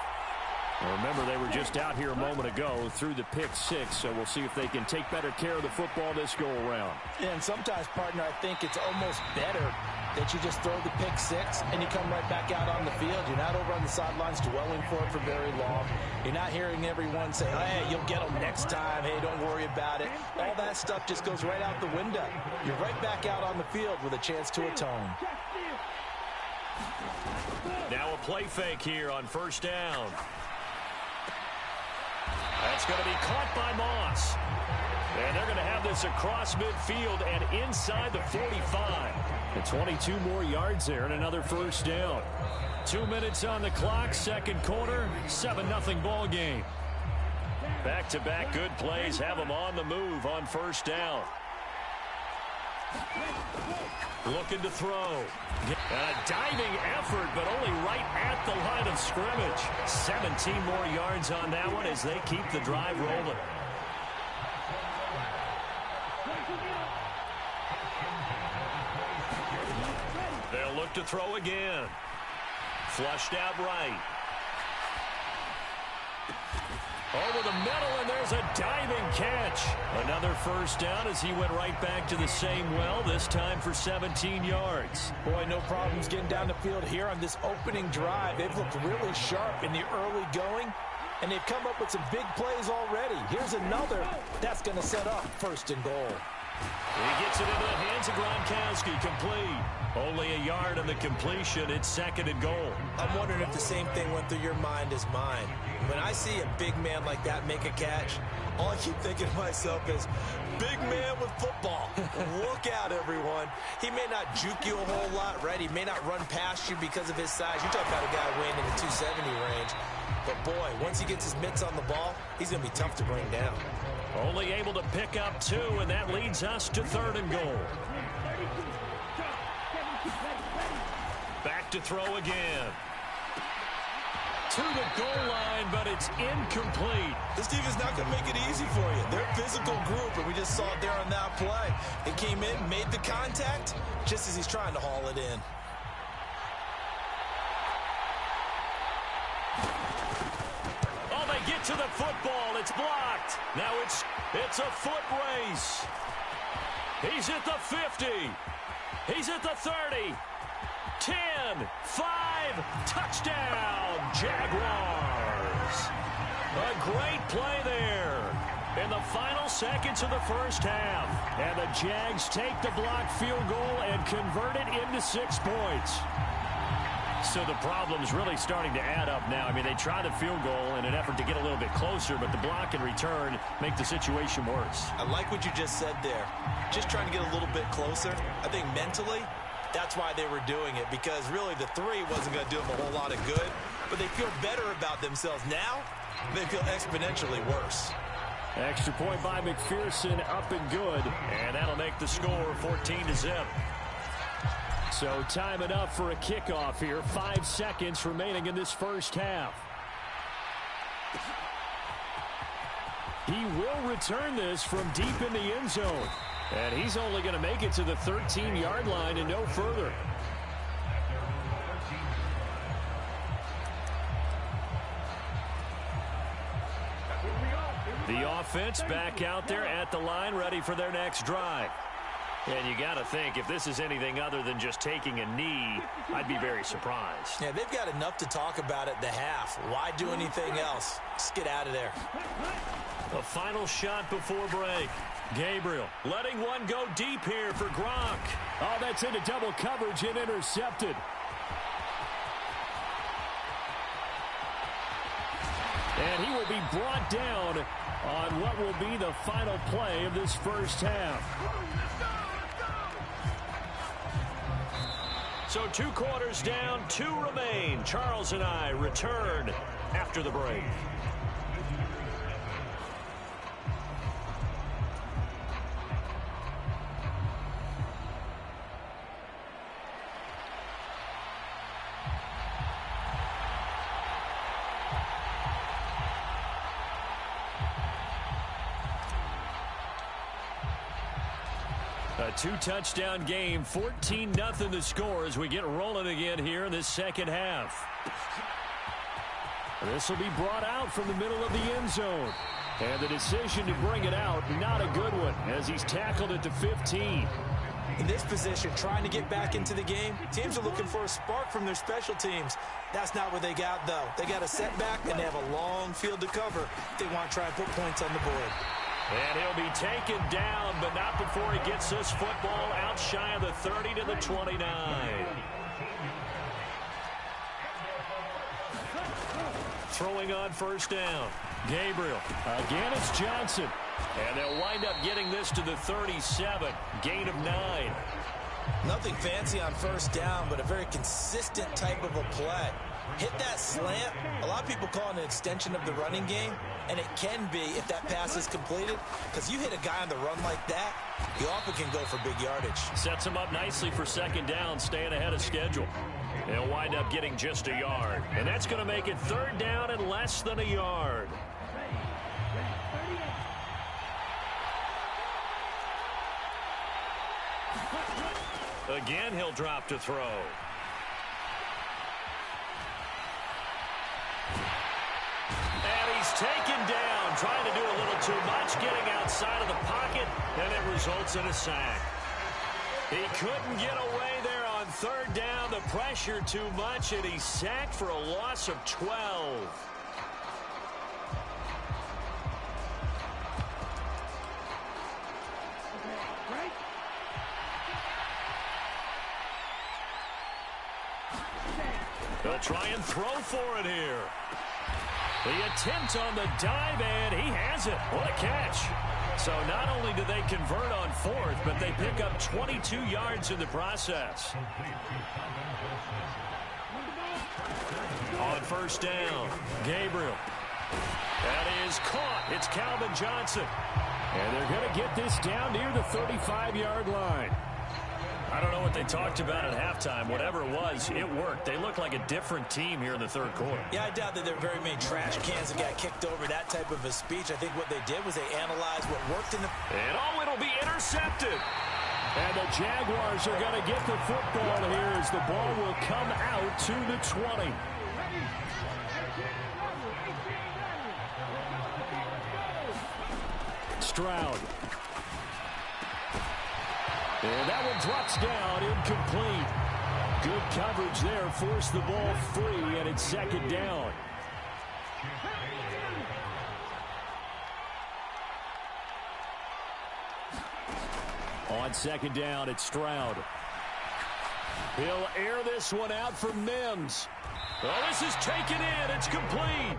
Speaker 1: Well, remember, they were just out here a moment ago through the pick 6, so we'll see if they can take better care of the football this go-around.
Speaker 2: Yeah, and sometimes, partner, I think it's almost better that you just throw the pick 6 and you come right back out on the field. You're not over on the sidelines dwelling for it for very long. You're not hearing everyone say, hey, you'll get them next time. Hey, don't worry about it. All that stuff just goes right out the window. You're right back out on the field with a chance to atone.
Speaker 1: Now a play fake here on 1st down. That's going to be caught by Moss. And they're going to have this across midfield and inside the 45.
Speaker 3: And 22 more yards there and another 1st down.
Speaker 1: 2 minutes on the clock, 2nd quarter, 7-0 ball game. Back-to-back good plays have them on the move on 1st down. Looking to throw. A diving effort, but only right at the line of scrimmage. 17 more yards on that one as they keep the drive rolling. They'll look to throw again. Flushed out right. Over the middle, and there's a diving catch. Another 1st down as he went right back to the same well, this time for 17 yards.
Speaker 2: Boy, no problems getting down the field here on this opening drive. They've looked really sharp in the early going, and they've come up with some big plays already. Here's another that's going to set up 1st and goal.
Speaker 1: He gets it into the hands of Gronkowski, complete. Only a yard on the completion. It's 2nd and goal.
Speaker 2: I'm wondering if the same thing went through your mind as mine. When I see a big man like that make a catch, all I keep thinking to myself is, big man with football. Look out, everyone. He may not juke you a whole lot, right? He may not run past you because of his size. You're talking about a guy weighing in the 270 range. But, boy, once he gets his mitts on the ball, he's going to be tough to bring down.
Speaker 1: Only able to pick up 2, and that leads us to 3rd and goal. Back to throw again.
Speaker 3: to the goal line, but it's incomplete.
Speaker 2: This defense not going to make it easy for you. They're a physical group, and we just saw it there on that play. It came in, made the contact, just as he's trying to haul it in.
Speaker 1: Oh, they get to the football. It's blocked. Now it's a foot race. He's at the 50. He's at the 30. 10, 5, touchdown, Jaguars. A great play there in the final seconds of the first half. And the Jags take the blocked field goal and convert it into 6 points. So the problem's really starting to add up now. I mean, they try the field goal in an effort to get a little bit closer, but the block and return make the situation worse.
Speaker 2: I like what you just said there. Just trying to get a little bit closer. I think mentally, that's why they were doing it, because really the 3 wasn't going to do them a whole lot of good. But they feel better about themselves now. They feel exponentially worse.
Speaker 3: Extra point by McPherson, up and good.
Speaker 1: And that'll make the score 14-0.
Speaker 3: So time enough for a kickoff here. 5 seconds remaining in this first half. He will return this from deep in the end zone. And he's only going to make it to the 13-yard line and no further.
Speaker 1: The offense back out there at the line, ready for their next drive. And you got to think, if this is anything other than just taking a knee, I'd be very surprised.
Speaker 2: Yeah, they've got enough to talk about at the half. Why do anything else? Just get out of there.
Speaker 1: A final shot before break. Gabriel letting one go deep here for Gronk.
Speaker 3: Oh, that's into double coverage and intercepted. And he will be brought down on what will be the final play of this first half.
Speaker 1: So 2 quarters down, 2 remain. Charles and I return after the break. A 2-touchdown game, 14-0 the score as we get rolling again here in this second half.
Speaker 3: This will be brought out from the middle of the end zone. And the decision to bring it out, not a good one, as he's tackled at the 15.
Speaker 2: In this position, trying to get back into the game, teams are looking for a spark from their special teams. That's not what they got, though. They got a setback, and they have a long field to cover if they want to try and put points on the board.
Speaker 1: And he'll be taken down, but not before he gets this football out shy of the 30 to the 29. Throwing on first down. Gabriel.
Speaker 3: Again, it's Johnson.
Speaker 1: And they'll wind up getting this to the 37. Gain of 9.
Speaker 2: Nothing fancy on first down, but a very consistent type of a play. Hit that slant. A lot of people call it an extension of the running game, and it can be if that pass is completed, because you hit a guy on the run like that, he often can go for big yardage.
Speaker 1: Sets him up nicely for second down, staying ahead of schedule. They'll wind up getting just a yard, and that's going to make it third down and less than a yard. Again, he'll drop to throw. And he's taken down, trying to do a little too much, getting outside of the pocket, and it results in a sack. He couldn't get away there on third down, the pressure too much, and he's sacked for a loss of 12. They'll try and throw for it here. The attempt on the dive, and he has it. What a catch. So not only do they convert on fourth, but they pick up 22 yards in the process. On first down, Gabriel. That is caught. It's Calvin Johnson.
Speaker 3: And they're going to get this down near the 35-yard line.
Speaker 1: I don't know what they talked about at halftime. Whatever it was, it worked. They looked like a different team here in the third quarter.
Speaker 2: Yeah, I doubt that there are very many trash cans that got kicked over that type of a speech. I think what they did was they analyzed what worked in the...
Speaker 1: And it'll be intercepted.
Speaker 3: And the Jaguars are going to get the football here as the ball will come out to the 20. Stroud. And that one drops down, incomplete. Good coverage there, forced the ball free, and it's second down. On second down, it's Stroud. He'll air this one out for Mims.
Speaker 1: Oh, this is taken in. It's complete.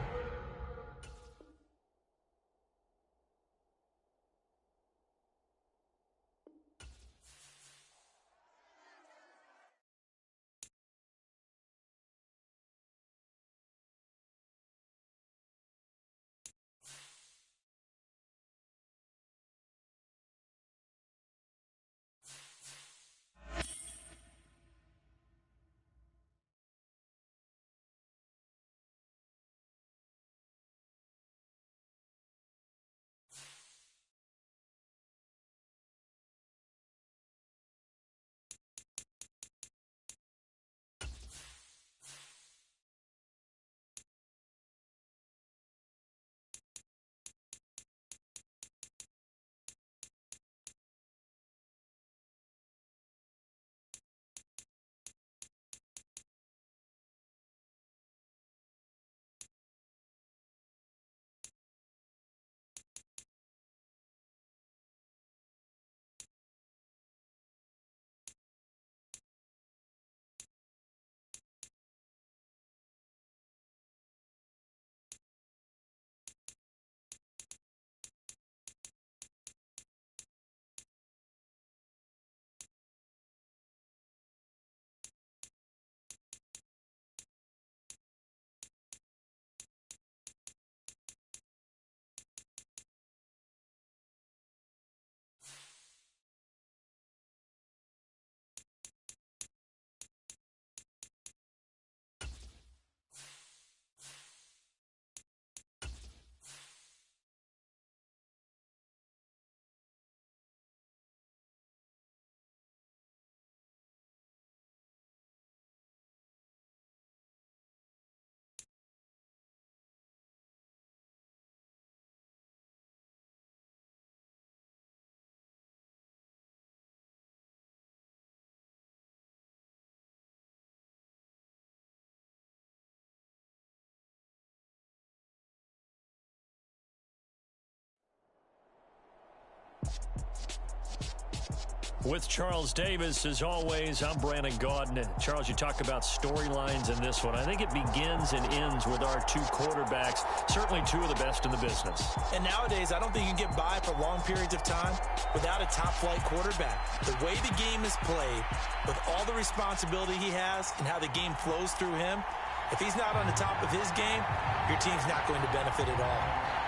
Speaker 1: With Charles Davis, as always, I'm Brandon Gaudin. Charles, you talk about storylines in this one. I think it begins and ends with our two quarterbacks, certainly two of the best in the business.
Speaker 2: And nowadays, I don't think you can get by for long periods of time without a top-flight quarterback. The way the game is played, with all the responsibility he has and how the game flows through him, if he's not on the top of his game, your team's not going to benefit at all.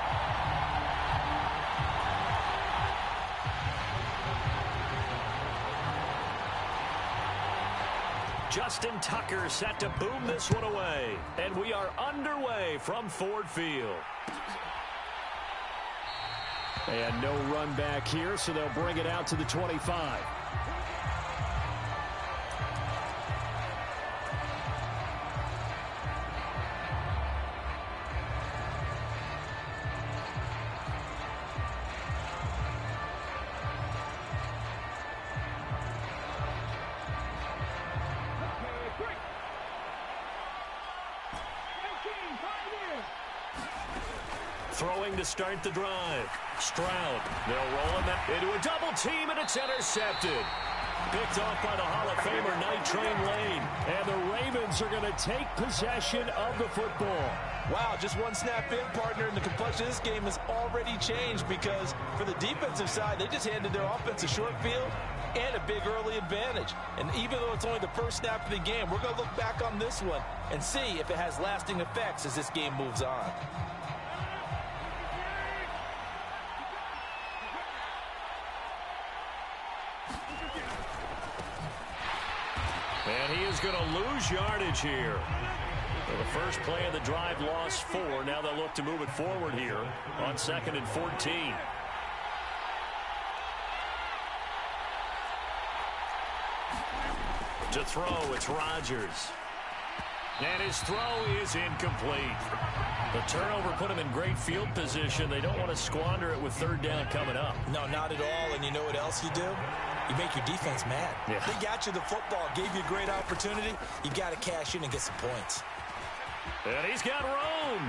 Speaker 1: Justin Tucker set to boom this one away. And we are underway from Ford Field.
Speaker 3: And no run back here, so they'll bring it out to the 25.
Speaker 1: Throwing to start the drive. Stroud. They'll roll him into a double team, and it's intercepted. Picked off by the Hall of Famer Night Train Lane.
Speaker 3: And the Ravens are going to take possession of the football.
Speaker 2: Wow, just one snap in, partner, and the complexion of this game has already changed because for the defensive side, they just handed their offense a short field and a big early advantage. And even though it's only the first snap of the game, we're going to look back on this one and see if it has lasting effects as this game moves on.
Speaker 1: And he is going to lose yardage here. So the first play of the drive lost 4. Now they'll look to move it forward here on 2nd and 14. To throw, it's Rodgers. And his throw is incomplete. The turnover put him in great field position. They don't want to squander it with 3rd down coming up.
Speaker 2: No, not at all. And you know what else you do? You make your defense mad.
Speaker 1: Yeah.
Speaker 2: They got you the football, gave you a great opportunity. You got to cash in and get some points.
Speaker 1: And he's got room.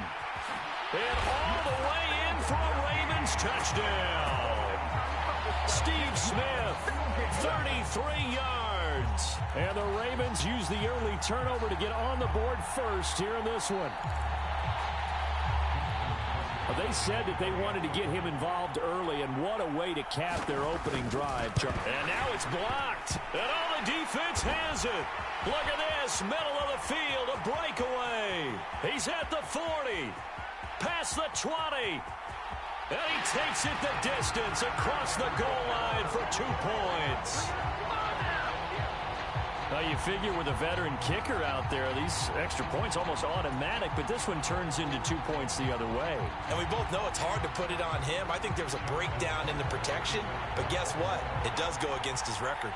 Speaker 1: And all the way in for a Ravens touchdown. Steve Smith, 33 yards. And the Ravens use the early turnover to get on the board first here in this one. They said that they wanted to get him involved early, and what a way to cap their opening drive. And now it's blocked. And all the defense has it. Look at this, middle of the field, a breakaway. He's at the 40, past the 20. And he takes it the distance across the goal line for 2 points. Now you figure with a veteran kicker out there, these extra points almost automatic, but this one turns into 2 points the other way.
Speaker 2: And we both know it's hard to put it on him. I think there's a breakdown in the protection, but guess what? It does go against his record.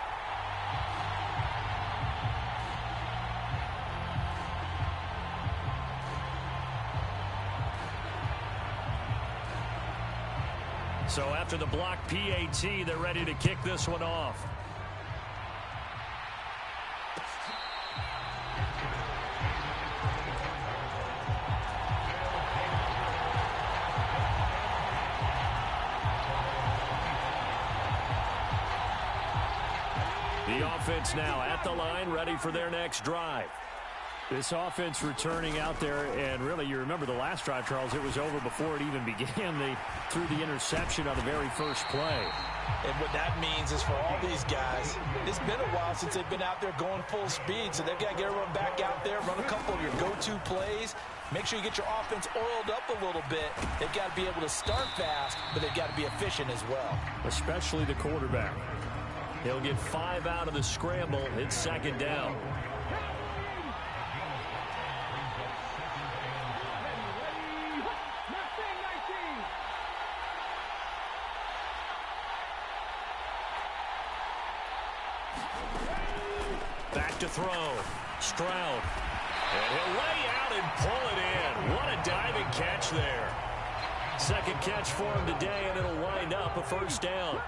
Speaker 1: So after the blocked PAT, they're ready to kick this one off. The offense now at the line, ready for their next drive. This offense returning out there, and really, you remember the last drive, Charles, it was over before it even began. They threw the interception on the very first play.
Speaker 2: And what that means is for all these guys, it's been a while since they've been out there going full speed, so they've got to get everyone back out there, run a couple of your go-to plays, make sure you get your offense oiled up a little bit. They've got to be able to start fast, but they've got to be efficient as well.
Speaker 1: Especially the quarterback. He'll get 5 out of the scramble. It's 2nd down. Back to throw. Stroud. And he'll lay out and pull it in. What a diving catch there. 2nd catch for him today, and it'll wind up a 1st down.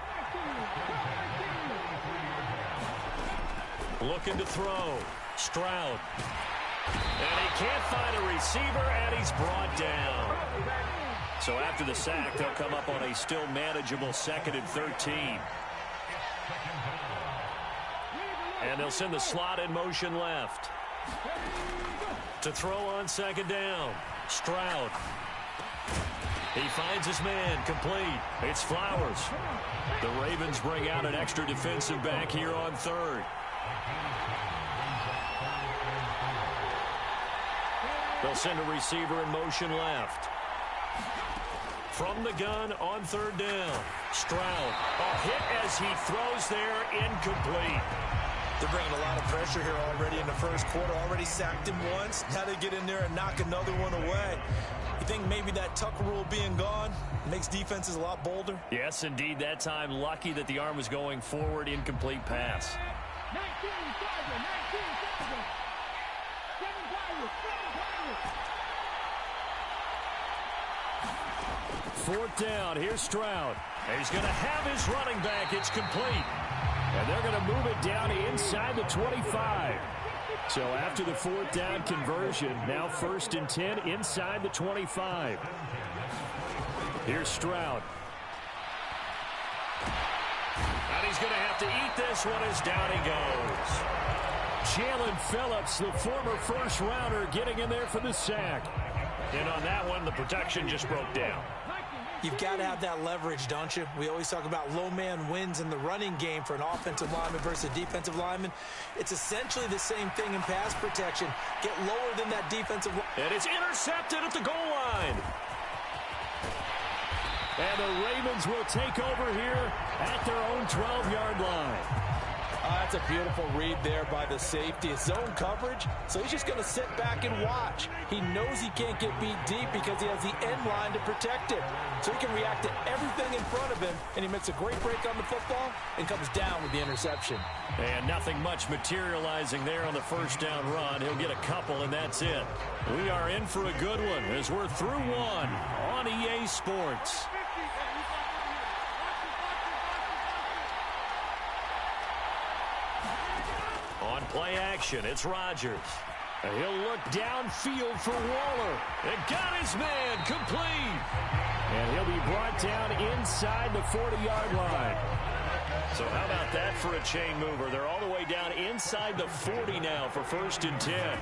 Speaker 1: Looking to throw. Stroud. And he can't find a receiver, and he's brought down. So after the sack, they'll come up on a still manageable 2nd and 13. And they'll send the slot in motion left. To throw on 2nd down. Stroud. He finds his man, complete. It's Flowers. The Ravens bring out an extra defensive back here on 3rd. They'll send a receiver in motion left. From the gun on 3rd down. Stroud. A hit as he throws there, incomplete.
Speaker 2: They're bringing a lot of pressure here already in the first quarter. Already sacked him once. Now they get in there and knock another one away. You think maybe that Tucker rule being gone makes defenses a lot bolder?
Speaker 1: Yes, indeed. That time, lucky that the arm was going forward. Incomplete pass. 4th down. Here's Stroud. He's going to have his running back. It's complete. And they're going to move it down inside the 25. So after the 4th down conversion, now 1st and 10 inside the 25. Here's Stroud. And he's going to have to eat this one as down he goes. Jalen Phillips, the former first-rounder, getting in there for the sack. And on that one, the protection just broke down.
Speaker 2: You've got to have that leverage, don't you? We always talk about low man wins in the running game for an offensive lineman versus a defensive lineman. It's essentially the same thing in pass protection. Get lower than that defensive line.
Speaker 1: And it's intercepted at the goal line. And the Ravens will take over here at their own 12-yard line.
Speaker 2: A That's a beautiful read there by the safety. Zone coverage, so he's just going to sit back and watch. He knows he can't get beat deep because he has the end line to protect it. So he can react to everything in front of him, and he makes a great break on the football and comes down with the interception.
Speaker 3: And nothing much materializing there on the first down run. He'll get a couple, and that's it. We are in for a good one as we're through one on EA Sports. On play action, it's Rodgers. He'll look downfield for Waller. And got his man complete. And he'll be brought down inside the 40-yard line. So how about that for a chain mover? They're all the way down inside the 40 now for 1st and 10.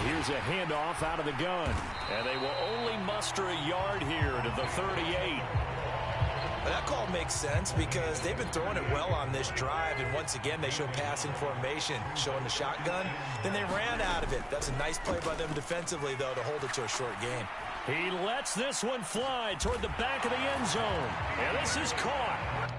Speaker 3: Here's a handoff out of the gun. And they will only muster a yard here to the 38.
Speaker 2: That call makes sense because they've been throwing it well on this drive, and once again they show passing formation, showing the shotgun. Then they ran out of it. That's a nice play by them defensively, though, to hold it to a short gain.
Speaker 3: He lets this one fly toward the back of the end zone. And this is caught.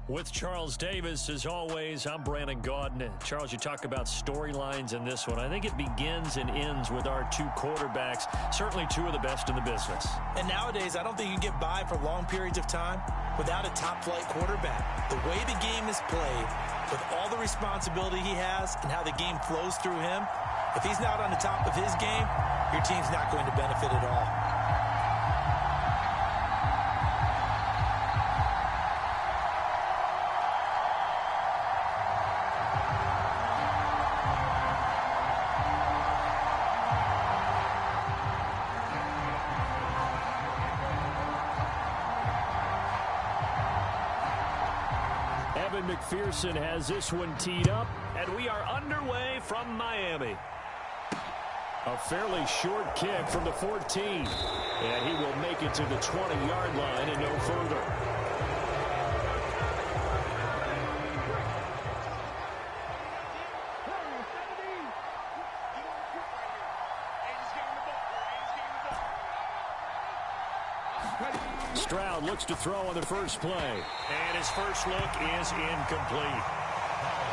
Speaker 1: With Charles Davis, as always, I'm Brandon Gaudin. Charles, you talk about storylines in this one. I think it begins and ends with our two quarterbacks, certainly two of the best in the business.
Speaker 2: And nowadays, I don't think you can get by for long periods of time without a top-flight quarterback. The way the game is played, with all the responsibility he has and how the game flows through him, if he's not on the top of his game, your team's not going to benefit at all.
Speaker 3: Evan McPherson has this one teed up, and we are underway from Miami. A fairly short kick from the 14, and he will make it to the 20-yard line and no further. Stroud looks to throw on the first play.
Speaker 1: And his first look is incomplete.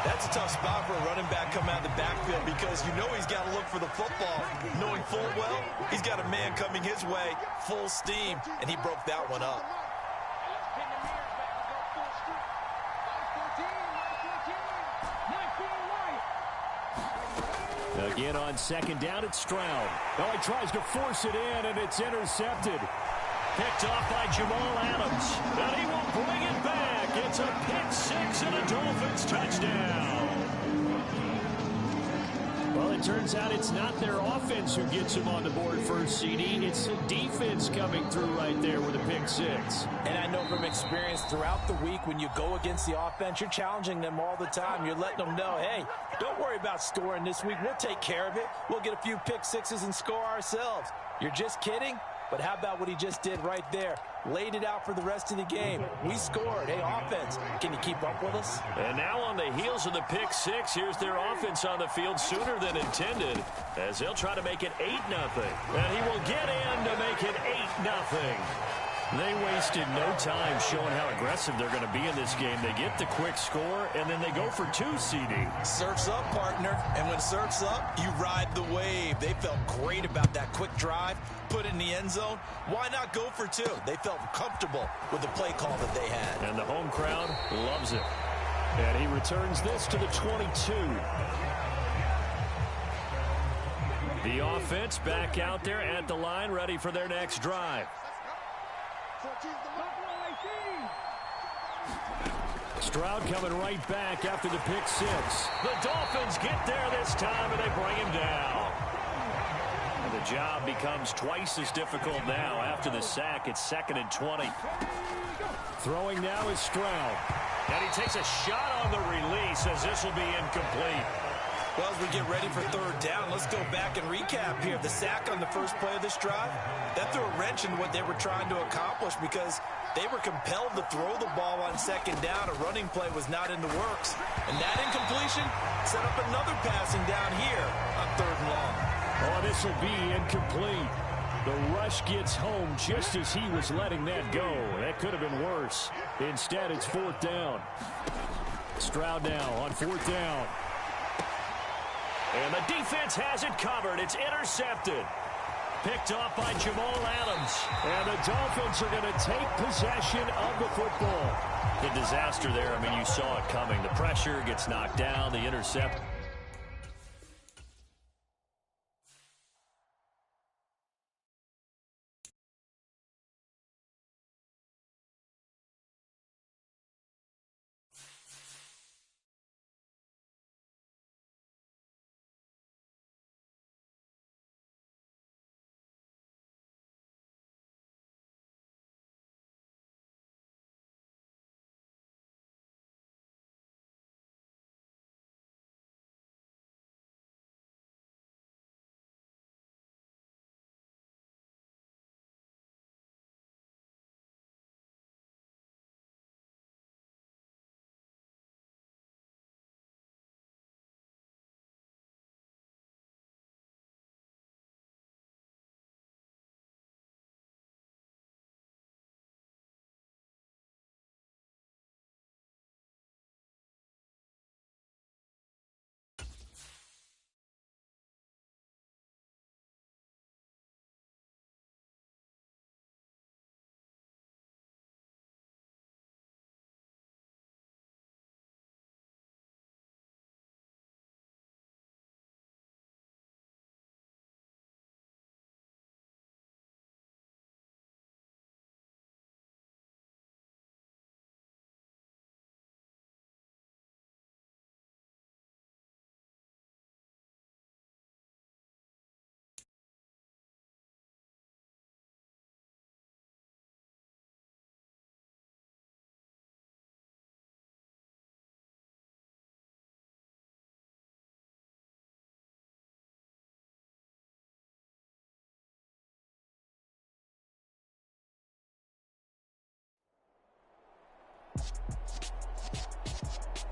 Speaker 2: That's a tough spot for a running back coming out of the backfield because you know he's got to look for the football, knowing full well he's got a man coming his way, full steam, and he broke that one up.
Speaker 3: Again on second down, it's Stroud. Oh, he tries to force it in, and it's intercepted.
Speaker 1: Picked off by Jamal Adams. And he will bring it back. It's a pick six and a Dolphins touchdown.
Speaker 3: Well, it turns out it's not their offense who gets him on the board first, CD. It's the defense coming through right there with a pick six.
Speaker 2: And I know from experience throughout the week when you go against the offense, you're challenging them all the time. You're letting them know, hey, don't worry about scoring this week. We'll take care of it. We'll get a few pick sixes and score ourselves. You're just kidding? But how about what he just did right there? Laid it out for the rest of the game. We scored. Hey, offense, can you keep up with us?
Speaker 1: And now on the heels of the pick six, here's their offense on the field sooner than intended as they'll try to make it 8-0. And he will get in to make it 8-0. They wasted no time showing how aggressive they're going to be in this game. They get the quick score, and then they go for two, CD.
Speaker 2: Surf's up, partner. And when surf's up, you ride the wave. They felt great about that quick drive, put it in the end zone. Why not go for two? They felt comfortable with the play call that they had.
Speaker 1: And the home crowd loves it.
Speaker 3: And he returns this to the 22.
Speaker 1: The offense back out there at the line, ready for their next drive.
Speaker 3: Stroud coming right back after the pick six.
Speaker 1: The Dolphins get there this time, and they bring him down. And the job becomes twice as difficult now after the sack. It's 2nd and 20.
Speaker 3: Throwing now is Stroud.
Speaker 1: And he takes a shot on the release as this will be incomplete.
Speaker 2: Well, as we get ready for third down, let's go back and recap here. The sack on the first play of this drive, that threw a wrench into what they were trying to accomplish because they were compelled to throw the ball on second down. A running play was not in the works. And that incompletion set up another passing down here on 3rd and long.
Speaker 3: Oh, this will be incomplete. The rush gets home just as he was letting that go. That could have been worse. Instead, it's 4th down. Stroud now on 4th down.
Speaker 1: And the defense has it covered. It's intercepted. Picked off by Jamal Adams.
Speaker 3: And the Dolphins are going to take possession of the football.
Speaker 1: The disaster there, I mean, you saw it coming. The pressure gets knocked down, the intercept.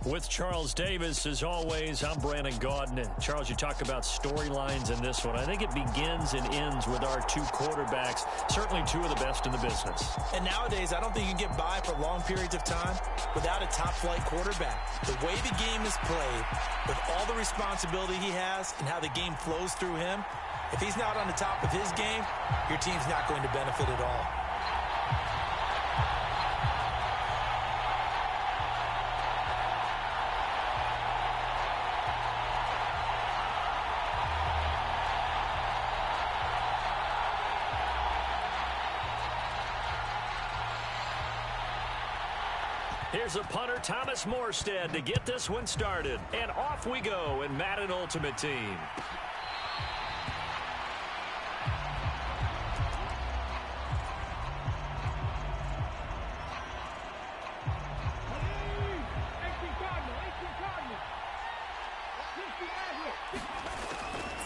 Speaker 1: With Charles Davis, as always, I'm Brandon Gaudin. Charles, you talk about storylines in this one. I think it begins and ends with our two quarterbacks, certainly two of the best in the business.
Speaker 2: And nowadays, I don't think you can get by for long periods of time without a top-flight quarterback. The way the game is played, with all the responsibility he has and how the game flows through him, if he's not on the top of his game, your team's not going to benefit at all.
Speaker 1: Here's a punter, Thomas Morstead, to get this one started. And off we go in Madden Ultimate Team.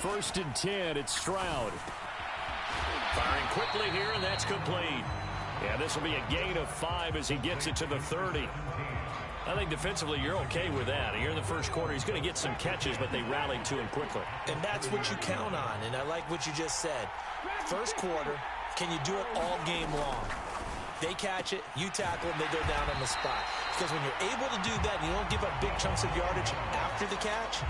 Speaker 1: First and 10, it's Stroud. Firing quickly here, and that's complete. Yeah, this will be a gain of 5 as he gets it to the 30. I think defensively you're okay with that. Here in the first quarter, he's going to get some catches, but they rallied to him quickly.
Speaker 2: And that's what you count on, and I like what you just said. First quarter, can you do it all game long? They catch it, you tackle them, they go down on the spot. Because when you're able to do that and you don't give up big chunks of yardage after the catch,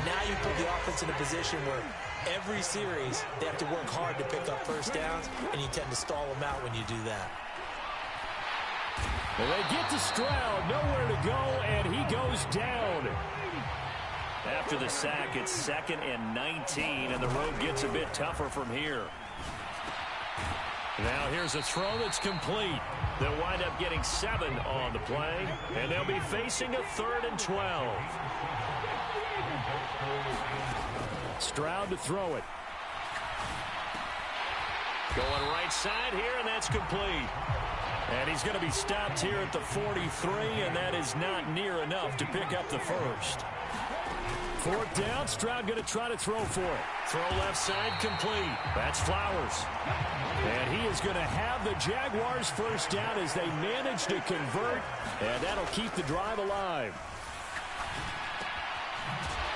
Speaker 2: now you put the offense in a position where every series they have to work hard to pick up first downs, and you tend to stall them out when you do that.
Speaker 3: Well, they get to Stroud, nowhere to go, and he goes down.
Speaker 1: After the sack, it's 2nd and 19, and the road gets a bit tougher from here. Now here's a throw that's complete. They'll wind up getting 7 on the play, and they'll be facing a 3rd and 12.
Speaker 3: Stroud to throw it.
Speaker 1: Going right side here, and that's complete. And he's going to be stopped here at the 43, and that is not near enough to pick up the first.
Speaker 3: 4th down, Stroud going to try to throw for it.
Speaker 1: Throw left side complete. That's Flowers.
Speaker 3: And he is going to have the Jaguars first down as they manage to convert, and that'll keep the drive alive.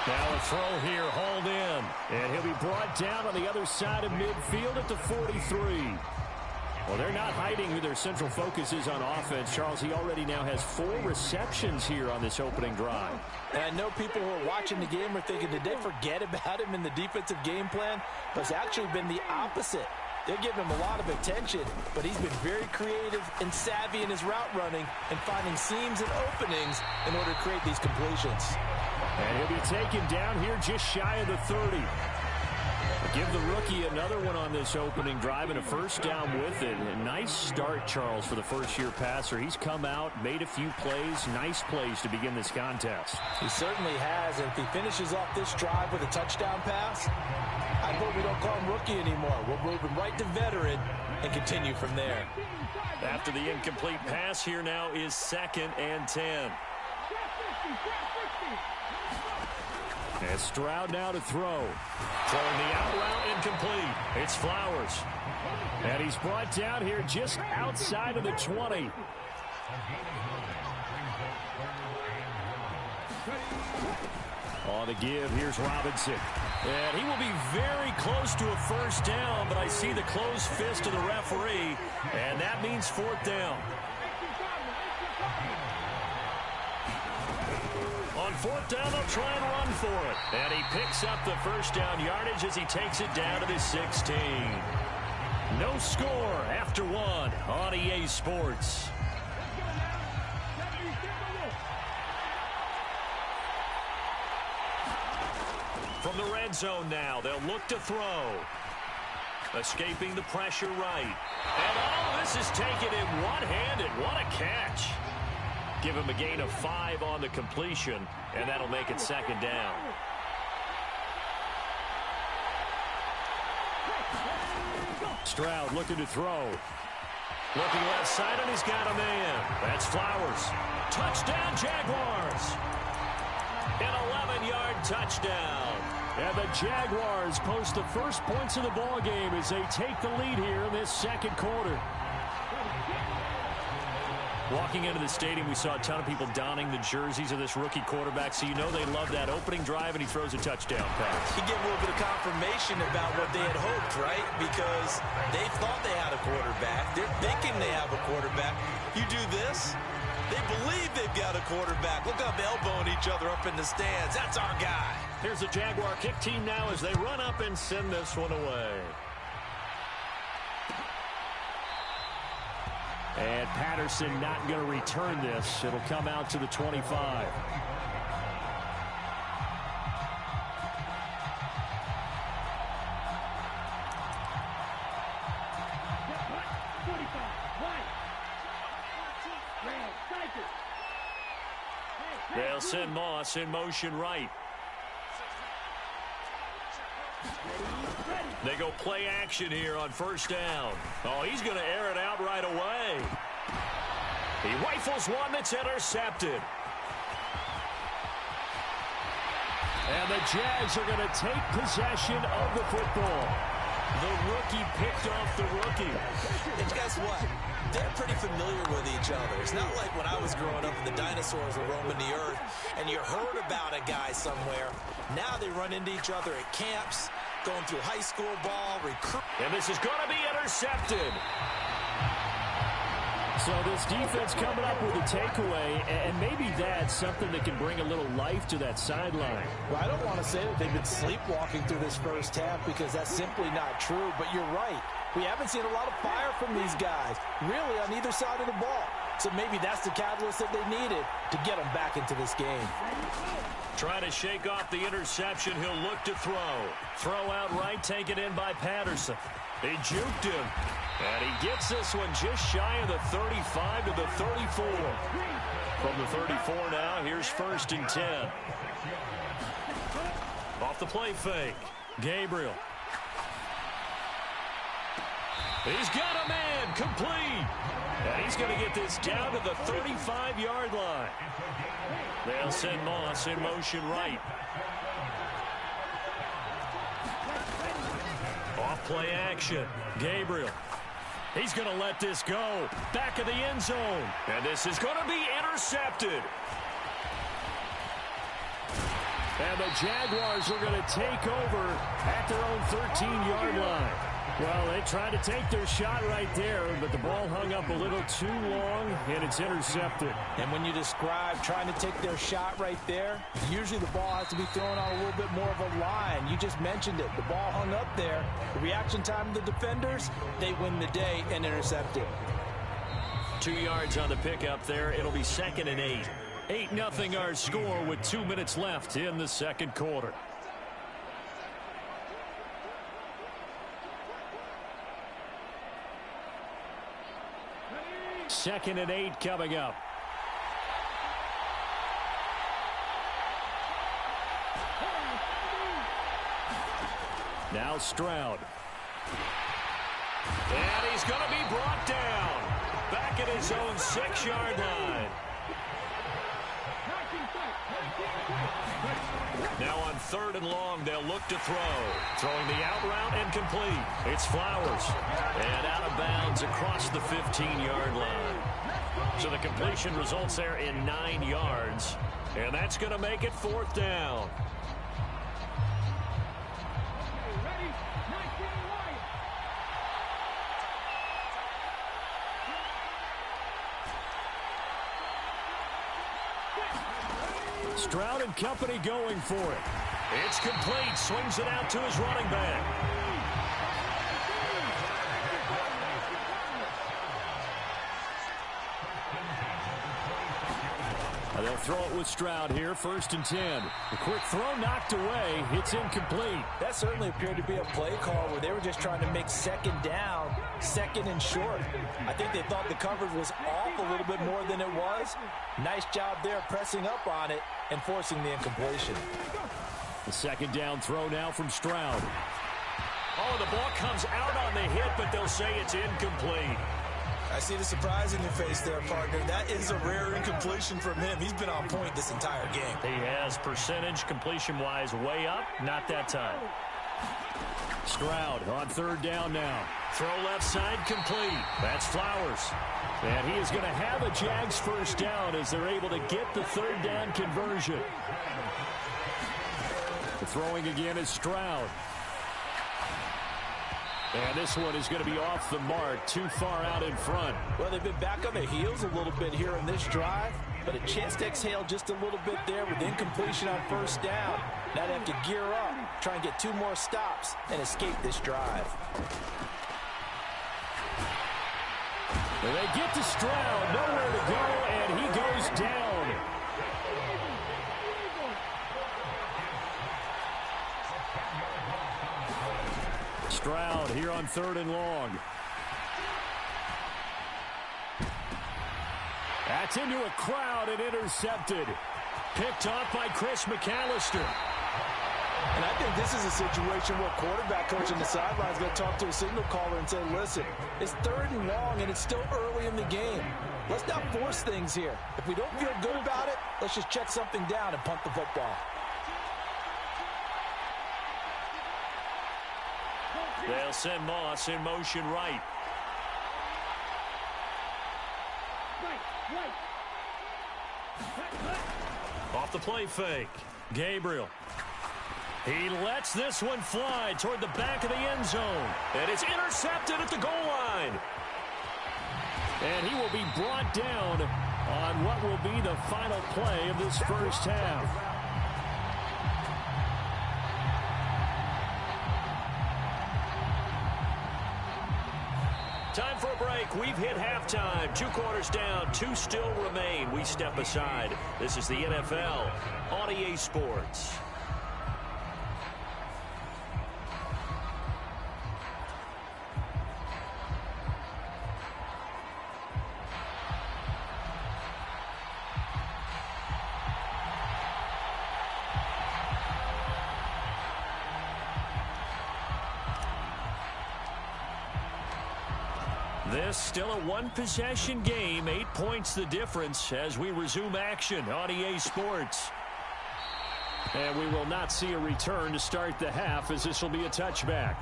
Speaker 1: Now a throw here, hauled in.
Speaker 3: And he'll be brought down on the other side of midfield at the 43. Well, they're not hiding who their central focus is on offense. Charles, he already now has 4 receptions here on this opening drive.
Speaker 2: And I know people who are watching the game are thinking, did they forget about him in the defensive game plan? But it's actually been the opposite. They're giving him a lot of attention, but he's been very creative and savvy in his route running and finding seams and openings in order to create these completions.
Speaker 3: And he'll be taken down here just shy of the 30. Give the rookie another one on this opening drive and a first down with it. A nice start, Charles, for the first-year passer. He's come out, made a few plays, nice plays to begin this contest.
Speaker 2: He certainly has, and if he finishes off this drive with a touchdown pass, I hope we don't call him rookie anymore. We'll move him right to veteran and continue from there.
Speaker 1: After the incomplete pass, here now is 2nd and 10.
Speaker 3: And Stroud now to throw.
Speaker 1: Throwing the out route incomplete. It's Flowers.
Speaker 3: And he's brought down here just outside of the 20. On the give, here's Robinson.
Speaker 1: And he will be very close to a first down, but I see the closed fist of the referee, and that means 4th down. On 4th down, they'll try and run for it. And he picks up the first down yardage as he takes it down to the 16. No score after 1 on EA Sports. From the red zone now, they'll look to throw. Escaping the pressure right. And all this is taken in one-handed. What a catch. Give him a gain of 5 on the completion, and that'll make it 2nd down.
Speaker 3: Stroud looking to throw.
Speaker 1: Looking left side, and he's got a man. That's Flowers. Touchdown, Jaguars. An 11-yard touchdown.
Speaker 3: And the Jaguars post the first points of the ball game as they take the lead here in this second quarter. Walking into the stadium, we saw a ton of people donning the jerseys of this rookie quarterback, so you know they love that opening drive, and he throws a touchdown pass.
Speaker 2: He gave a little bit of confirmation about what they had hoped, right? Because they thought they had a quarterback. They're thinking they have a quarterback. You do this, they believe they've got a quarterback. Look up, elbowing each other up in the stands. That's our guy.
Speaker 3: Here's the Jaguar kick team now as they run up and send this one away. And Patterson not going to return this. It'll come out to the 25. They'll send Moss in motion right. They go play action here on first down. Oh, he's going to air it out right away. He rifles one that's intercepted. And the Jags are going to take possession of the football. The rookie picked off the rookie.
Speaker 2: And guess what? They're pretty familiar with each other. It's not like when I was growing up and the dinosaurs were roaming the earth and you heard about a guy somewhere. Now they run into each other at camps, going through high school ball, recruit.
Speaker 3: And this is going to be intercepted. So this defense coming up with a takeaway, and maybe that's something that can bring a little life to that sideline.
Speaker 2: Well, I don't want to say that they've been sleepwalking through this first half because that's simply not true, but you're right. We haven't seen a lot of fire from these guys, really, on either side of the ball. So maybe that's the catalyst that they needed to get them back into this game.
Speaker 3: Trying to shake off the interception. He'll look to throw. Throw out right, taken in by Patterson. He juked him. And he gets this one just shy of the 35 to the 34. From the 34 now, here's 1st and 10. Off the play fake. Gabriel. He's got a man, complete. And he's going to get this down to the 35-yard line. They'll send Moss in motion right. Off play action. Gabriel. He's going to let this go. Back of the end zone. And this is going to be intercepted. And the Jaguars are going to take over at their own 13-yard line. Well, they tried to take their shot right there, but the ball hung up a little too long, and it's intercepted.
Speaker 2: And when you describe trying to take their shot right there, usually the ball has to be thrown on a little bit more of a line. You just mentioned it. The ball hung up there. The reaction time of the defenders, they win the day and intercept it.
Speaker 3: 2 yards on the pickup there. It'll be 2nd and 8. 8-0 our score with 2 minutes left in the second quarter. Second and 8 coming up. Now Stroud. And he's going to be brought down. Back at his own 6-yard line. Now on 3rd and long, they'll look to throw. Throwing the out route and complete. It's Flowers. And out of bounds across the 15-yard line. So the completion results there in 9 yards. And that's going to make it 4th down. Stroud and company going for it. It's complete. Swings it out to his running back. They'll throw it with Stroud here. 1st and 10. The quick throw knocked away. It's incomplete.
Speaker 2: That certainly appeared to be a play call where they were just trying to make 2nd down, 2nd and short. I think they thought the coverage was off a little bit more than it was. Nice job there pressing up on it and forcing the incompletion.
Speaker 3: The 2nd down throw now from Stroud. Oh, the ball comes out on the hit, but they'll say it's incomplete.
Speaker 2: I see the surprise in your face there, partner. That is a rare incompletion from him. He's been on point this entire game.
Speaker 3: He has percentage completion-wise way up. Not that time. Stroud on third down now.
Speaker 1: Throw left side complete. That's Flowers.
Speaker 3: And he is going to have a Jags first down as they're able to get the third down conversion. The throwing again is Stroud. And this one is going to be off the mark, too far out in front.
Speaker 2: Well, they've been back on their heels a little bit here in this drive, but a chance to exhale just a little bit there with incompletion on first down. Now they have to gear up, try and get 2 more stops, and escape this drive.
Speaker 3: And they get to Stroud, nowhere to go, and he goes down. Stroud here on third and long. That's into a crowd and intercepted. Picked off by Chris McAllister.
Speaker 2: And I think this is a situation where quarterback coach on the sideline is going to talk to a signal caller and say, listen, it's third and long and it's still early in the game. Let's not force things here. If we don't feel good about it, let's just check something down and punt the football.
Speaker 1: They'll send Moss in motion right. Off the play fake. Gabriel. He lets this one fly toward the back of the end zone. And it's intercepted at the goal line.
Speaker 3: And he will be brought down on what will be the final play of this first half.
Speaker 1: Time for a break. We've hit halftime. 2 quarters down. 2 still remain. We step aside. This is the NFL on EA Sports. This still a 1-possession game. 8 points the difference as we resume action on EA Sports.
Speaker 3: And we will not see a return to start the half as this will be a touchback.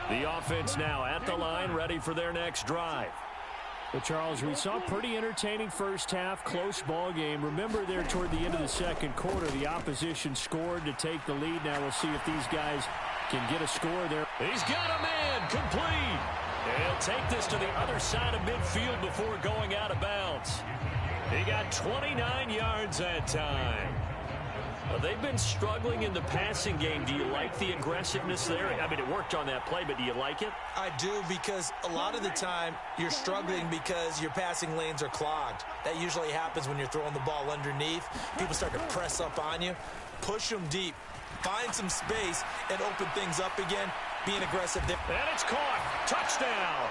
Speaker 3: The offense now at the line, ready for their next drive. Well, Charles, we saw a pretty entertaining first half, close ball game. Remember there toward the end of the second quarter, the opposition scored to take the lead. Now we'll see if these guys can get a score there.
Speaker 1: He's got a man complete. He'll take this to the other side of midfield before going out of bounds. He got 29 yards that time. Well, they've been struggling in the passing game. Do you like the aggressiveness there? I mean, it worked on that play, but do you like it?
Speaker 2: I do, because a lot of the time you're struggling because your passing lanes are clogged. That usually happens when you're throwing the ball underneath. People start to press up on you. Push them deep. Find some space and open things up again. Being aggressive there.
Speaker 1: And it's caught. Touchdown.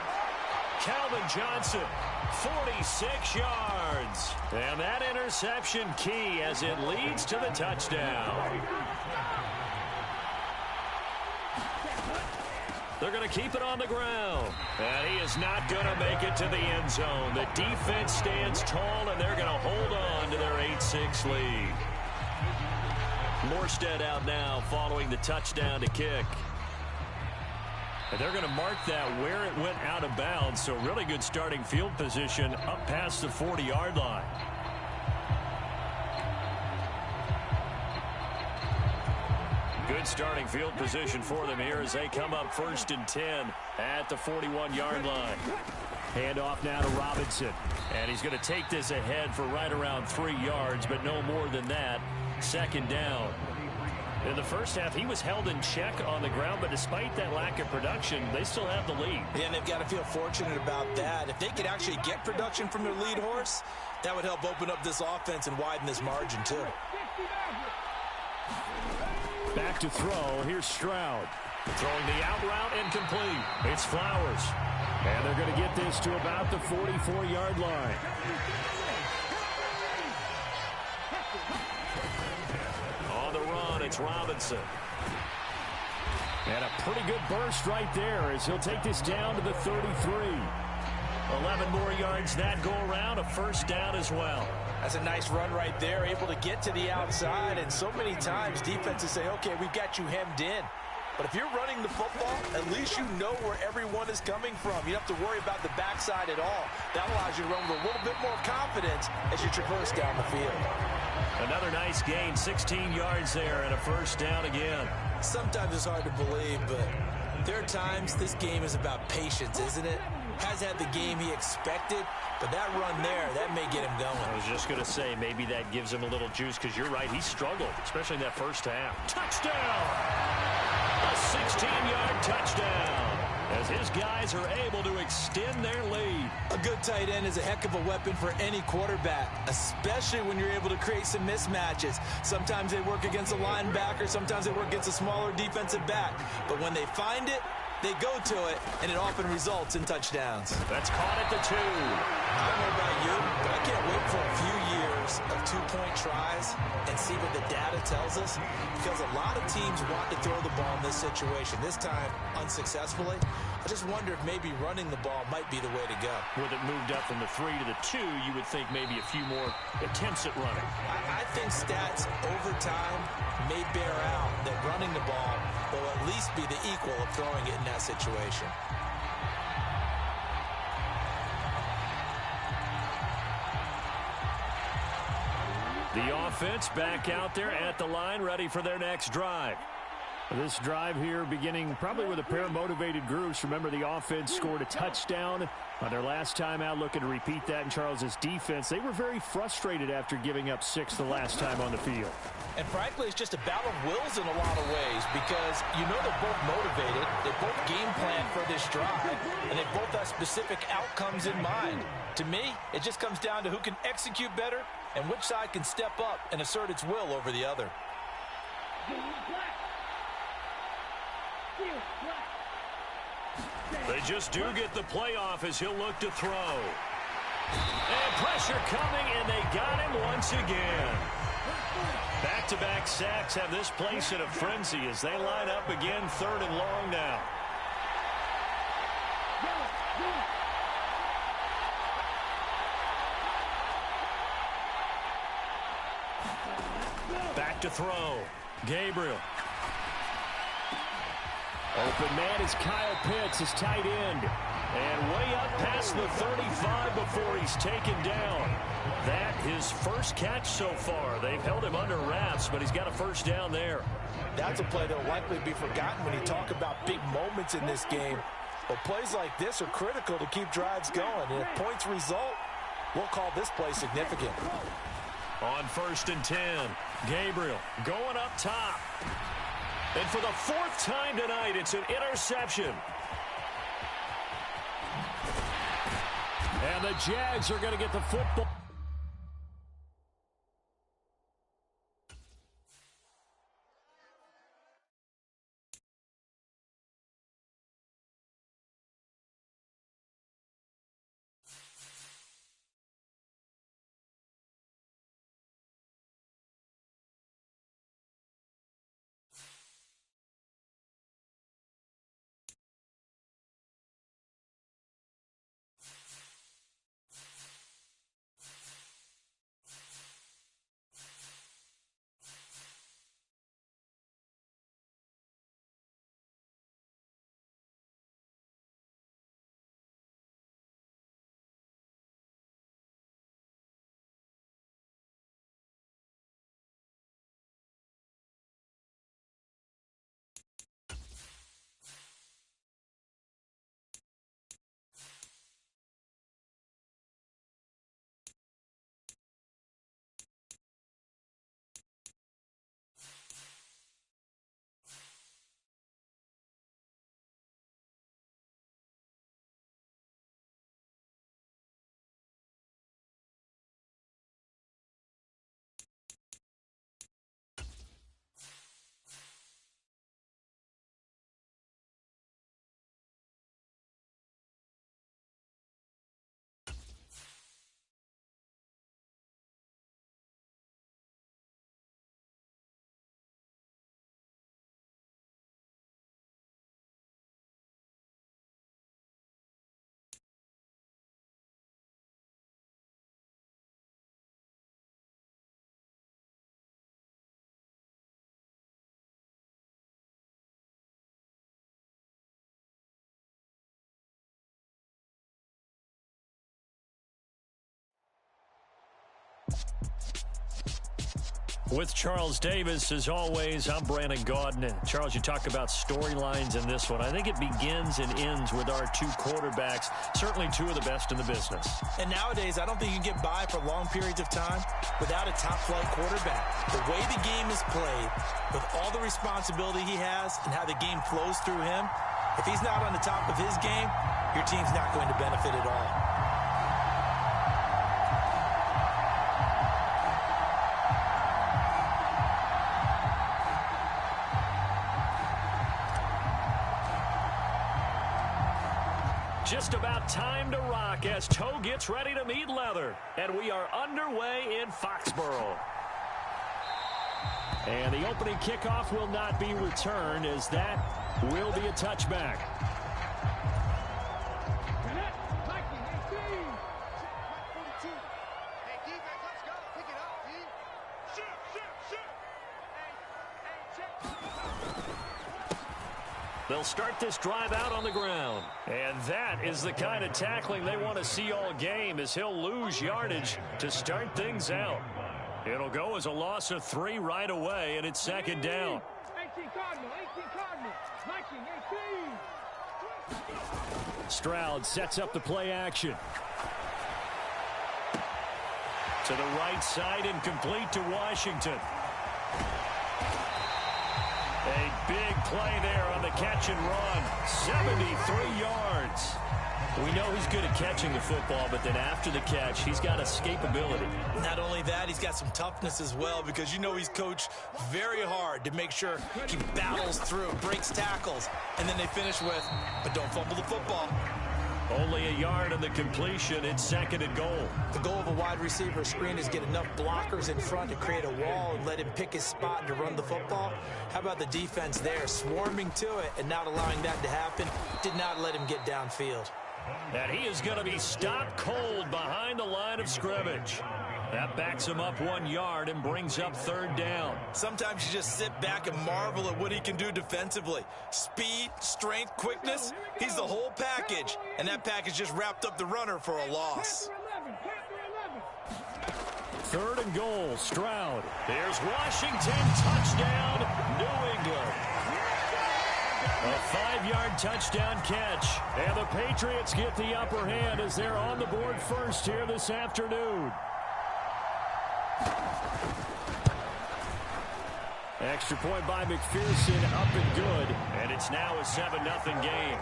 Speaker 1: Calvin Johnson, 46 yards. And that interception key as it leads to the touchdown. They're going to keep it on the ground. And he is not going to make it to the end zone. The defense stands tall, and they're going to hold on to their 8-6 lead. Morstead out now following the touchdown to kick. And they're going to mark that where it went out of bounds. So really good starting field position up past the 40-yard line. Good starting field position for them here as they come up 1st and 10 at the 41-yard line.
Speaker 3: Hand off now to Robinson.
Speaker 1: And he's going to take this ahead for right around 3 yards, but no more than that. 2nd down. In the first half, he was held in check on the ground, but despite that lack of production, they still have the lead.
Speaker 2: Yeah, and they've got to feel fortunate about that. If they could actually get production from their lead horse, that would help open up this offense and widen this margin, too.
Speaker 3: Back to throw. Here's Stroud.
Speaker 1: Throwing the out route incomplete. It's Flowers.
Speaker 3: And they're going to get this to about the 44-yard line.
Speaker 1: On the run, it's Robinson.
Speaker 3: And a pretty good burst right there as he'll take this down to the 33.
Speaker 1: 11 more yards that go around, a first down as well.
Speaker 2: That's a nice run right there, able to get to the outside. And so many times defenses say, okay, we've got you hemmed in. But if you're running the football, at least you know where everyone is coming from. You don't have to worry about the backside at all. That allows you to run with a little bit more confidence as you traverse down the field.
Speaker 1: Another nice gain, 16 yards there, and a first down again.
Speaker 2: Sometimes it's hard to believe, but there are times this game is about patience, isn't it? Has had the game he expected, but that run there, that may get him going.
Speaker 1: I was just going to say, maybe that gives him a little juice, because you're right, he struggled, especially in that first half. Touchdown! A 16-yard touchdown, as his guys are able to extend their lead.
Speaker 2: A good tight end is a heck of a weapon for any quarterback, especially when you're able to create some mismatches. Sometimes they work against a linebacker, sometimes they work against a smaller defensive back. But when they find it, they go to it, and it often results in touchdowns.
Speaker 1: That's caught at the 2.
Speaker 2: I don't know about you, but I can't wait for a few years of two-point tries and see what the data tells us, because a lot of teams want to throw the ball in this situation, this time unsuccessfully. I just wonder if maybe running the ball might be the way to go.
Speaker 1: With it moved up from the 3 to the 2, you would think maybe a few more attempts at running.
Speaker 2: I think stats over time may bear out that running the ball will at least be the equal of throwing it in that situation.
Speaker 1: The offense back out there at the line, ready for their next drive.
Speaker 3: This drive here beginning probably with a pair of motivated groups. Remember, the offense scored a touchdown on their last time out, looking to repeat that in Charles's defense. They were very frustrated after giving up 6 the last time on the field.
Speaker 2: And frankly, it's just a battle of wills in a lot of ways, because you know they're both motivated, they both game plan for this drive, and they both have specific outcomes in mind. To me, it just comes down to who can execute better and which side can step up and assert its will over the other.
Speaker 1: They just do get the playoff as he'll look to throw. And pressure coming, and they got him once again. Back-to-back sacks have this place in a frenzy as they line up again, 3rd and long now. Back to throw. Gabriel.
Speaker 3: Open man is Kyle Pitts, his tight end.
Speaker 1: And way up past the 35 before he's taken down. That his first catch so far. They've held him under wraps, but he's got a first down there.
Speaker 2: That's a play that will likely be forgotten when you talk about big moments in this game. But plays like this are critical to keep drives going. And if points result, we'll call this play significant.
Speaker 1: On 1st and 10, Gabriel going up top. And for the 4th time tonight, it's an interception.
Speaker 3: And the Jags are going to get the football.
Speaker 1: With Charles Davis, as always, I'm Brandon Gaudin. Charles, you talk about storylines in this one. I think it begins and ends with our two quarterbacks, certainly two of the best in the business.
Speaker 2: And nowadays, I don't think you can get by for long periods of time without a top-flight quarterback. The way the game is played, with all the responsibility he has and how the game flows through him, if he's not on the top of his game, your team's not going to benefit at all.
Speaker 1: Just about time to rock as toe gets ready to meet leather. And we are underway in Foxborough. And the opening kickoff will not be returned, as that will be a touchback. They'll start this drive out on the ground. And that is the kind of tackling they want to see all game, as he'll lose yardage to start things out. It'll go as a loss of 3 right away, and it's second down.
Speaker 4: 18 Cardinal, 18 Cardinal, Viking, 18.
Speaker 1: Stroud sets up the play action. To the right side and complete to Washington. A big play there on the catch and run. 73 yards. We know he's good at catching the football, but then after the catch, he's got escapability.
Speaker 2: Not only that, he's got some toughness as well, because you know he's coached very hard to make sure he battles through, breaks tackles, and then they finish with, but don't fumble the football.
Speaker 1: Only a yard on the completion. It's second and goal.
Speaker 2: The goal of a wide receiver screen is get enough blockers in front to create a wall and let him pick his spot to run the football. How about the defense there, swarming to it and not allowing that to happen? Did not let him get downfield.
Speaker 1: And he is going to be stopped cold behind the line of scrimmage. That backs him up 1 yard and brings up third down.
Speaker 2: Sometimes you just sit back and marvel at what he can do defensively. Speed, strength, quickness, he's the whole package. And that package just wrapped up the runner for a loss.
Speaker 1: Third and goal, Stroud. There's Washington, touchdown, New England. A 5-yard touchdown catch. And the Patriots get the upper hand as they're on the board first here this afternoon. Extra point by McPherson, up and good. And it's now a 7-0 game.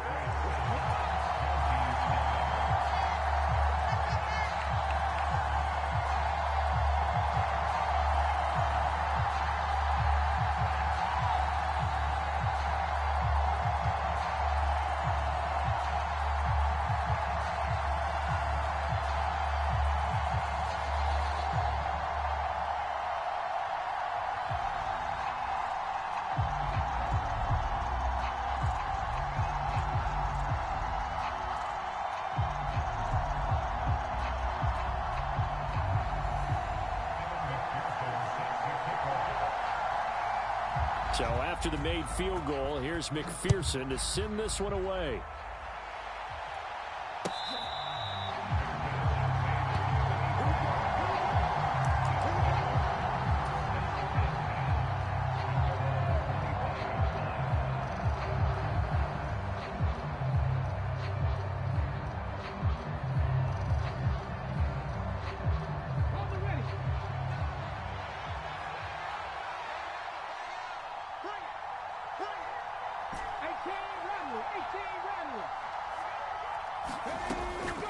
Speaker 1: So after the made field goal, here's McPherson to send this one away.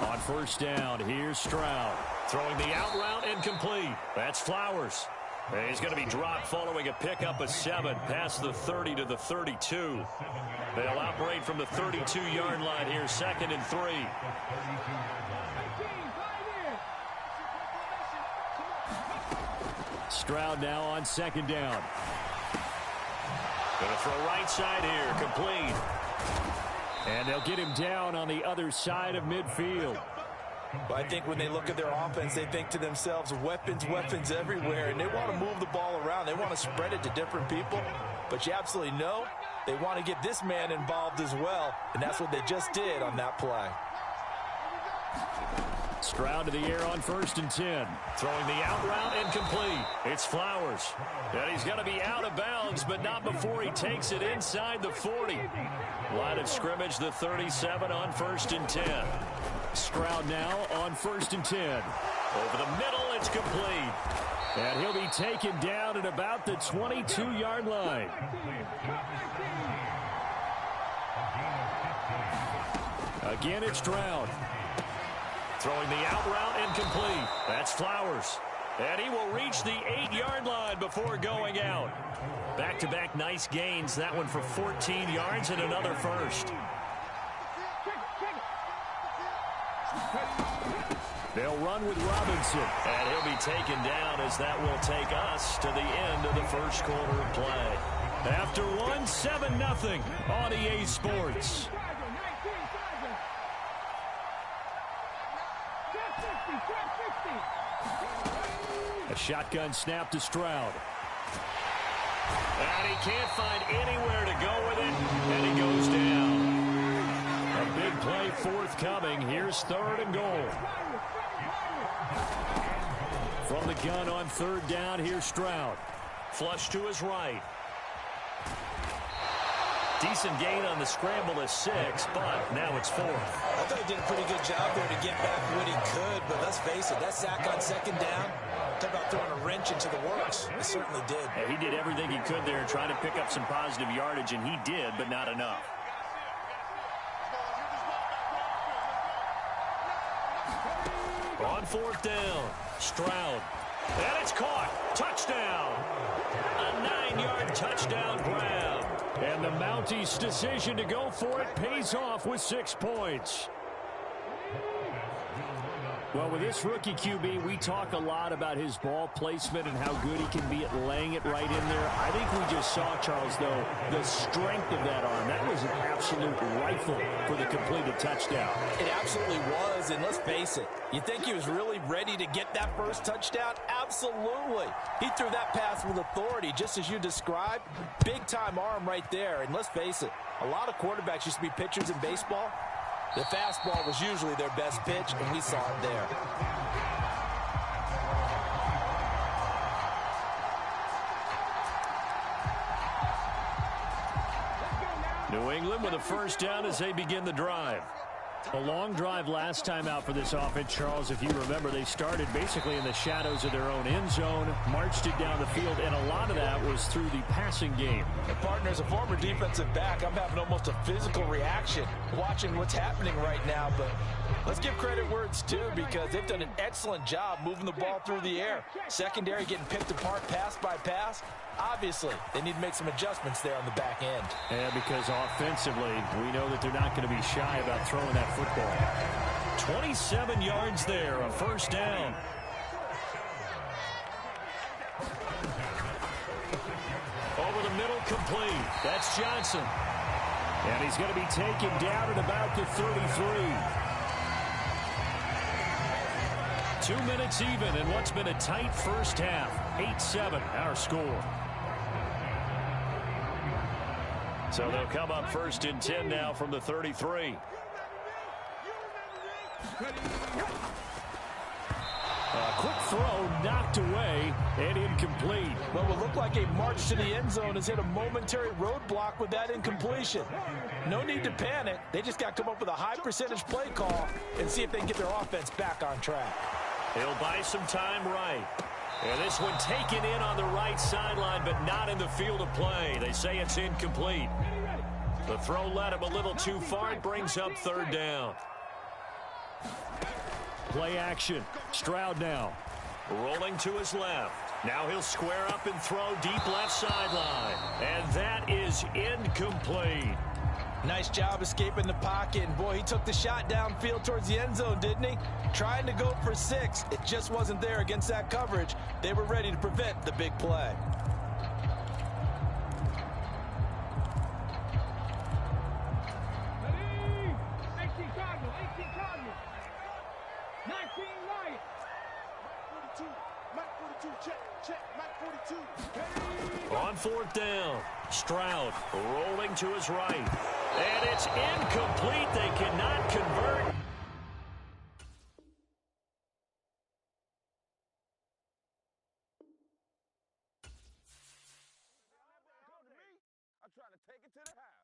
Speaker 1: On first down, here's Stroud. Throwing the out route incomplete. That's Flowers. And he's going to be dropped following a pickup of 7 past the 30 to the 32. They'll operate from the 32-yard line here, second and 3. Stroud now on second down. Going to throw right side here, complete. And they'll get him down on the other side of midfield.
Speaker 2: But I think when they look at their offense, they think to themselves, weapons, weapons everywhere, and they want to move the ball around. They want to spread it to different people. But you absolutely know they want to get this man involved as well, and that's what they just did on that play.
Speaker 3: Stroud to the air on 1st and 10.
Speaker 1: Throwing the out route incomplete. It's Flowers. And he's going to be out of bounds, but not before he takes it inside the 40. Line of scrimmage, the 37 on 1st and 10.
Speaker 3: Stroud now on 1st and 10.
Speaker 1: Over the middle, it's complete.
Speaker 3: And he'll be taken down at about the 22-yard line. Again, it's Stroud.
Speaker 1: Throwing the out route incomplete. That's Flowers. And he will reach the 8-yard line before going out. Back-to-back nice gains. That one for 14 yards and another first.
Speaker 3: They'll run with Robinson.
Speaker 1: And he'll be taken down as that will take us to the end of the first quarter of play. After one, 7-0 on EA Sports.
Speaker 3: A shotgun snap to Stroud.
Speaker 1: And he can't find anywhere to go with it, and he goes down.
Speaker 3: A big play forthcoming. Here's 3rd and goal. From the gun on 3rd down, here's Stroud.
Speaker 1: Flush to his right. Decent gain on the scramble is 6, but now it's 4th.
Speaker 2: I thought he did a pretty good job there to get back what he could, but let's face it, that sack on 2nd down, talk about throwing a wrench into the works. It certainly did.
Speaker 1: Yeah, he did everything he could there trying to pick up some positive yardage, and he did, but not enough. On 4th down, Stroud. And it's caught. Touchdown. A 9-yard touchdown grab.
Speaker 3: And the Mounties' decision to go for it pays off with 6 points. Well, with this rookie QB, we talk a lot about his ball placement and how good he can be at laying it right in there. I think we just saw, Charles, though, the strength of that arm. That was an absolute rifle for the completed touchdown.
Speaker 2: It absolutely was, and let's face it, you think he was really ready to get that first touchdown? Absolutely. He threw that pass with authority, just as you described. Big-time arm right there, and let's face it, a lot of quarterbacks used to be pitchers in baseball. The fastball was usually their best pitch, and we saw it there.
Speaker 3: New England with a 1st down as they begin the drive. A long drive last time out for this offense, Charles. If you remember, they started basically in the shadows of their own end zone, marched it down the field, and a lot of that was through the passing game.
Speaker 2: And partner, as a former defensive back, I'm having almost a physical reaction watching what's happening right now. But let's give credit where it's due, because they've done an excellent job moving the ball through the air. Secondary getting picked apart pass by pass. Obviously, they need to make some adjustments there on the back end.
Speaker 3: And because offensively, we know that they're not going to be shy about throwing that football.
Speaker 1: 27 yards there, a 1st down. Over the middle, complete. That's Johnson.
Speaker 3: And he's going to be taken down at about the 33.
Speaker 1: 2 minutes even in what's been a tight first half. 8-7, our score. So they'll come up 1st and 10 now from the 33.
Speaker 3: A quick throw knocked away and incomplete.
Speaker 2: What will look like a march to the end zone has hit a momentary roadblock with that incompletion. No need to panic. They just got to come up with a high percentage play call and see if they can get their offense back on track.
Speaker 1: He'll buy some time right. And this one taken in on the right sideline, but not in the field of play. They say it's incomplete. The throw led him a little too far. It brings up 3rd down.
Speaker 3: Play action. Stroud now.
Speaker 1: Rolling to his left. Now he'll square up and throw deep left sideline. And that is incomplete.
Speaker 2: Nice job escaping the pocket. And, boy, he took the shot downfield towards the end zone, didn't he? Trying to go for 6. It just wasn't there against that coverage. They were ready to prevent the big play.
Speaker 4: Ready? 18 Cardinal, 18 Cardinal. 19 Lions. Mike 42, check, Mike 42.
Speaker 1: On 4th down, Stroud rolling to his right. And it's incomplete. They cannot convert.
Speaker 5: take it to the house.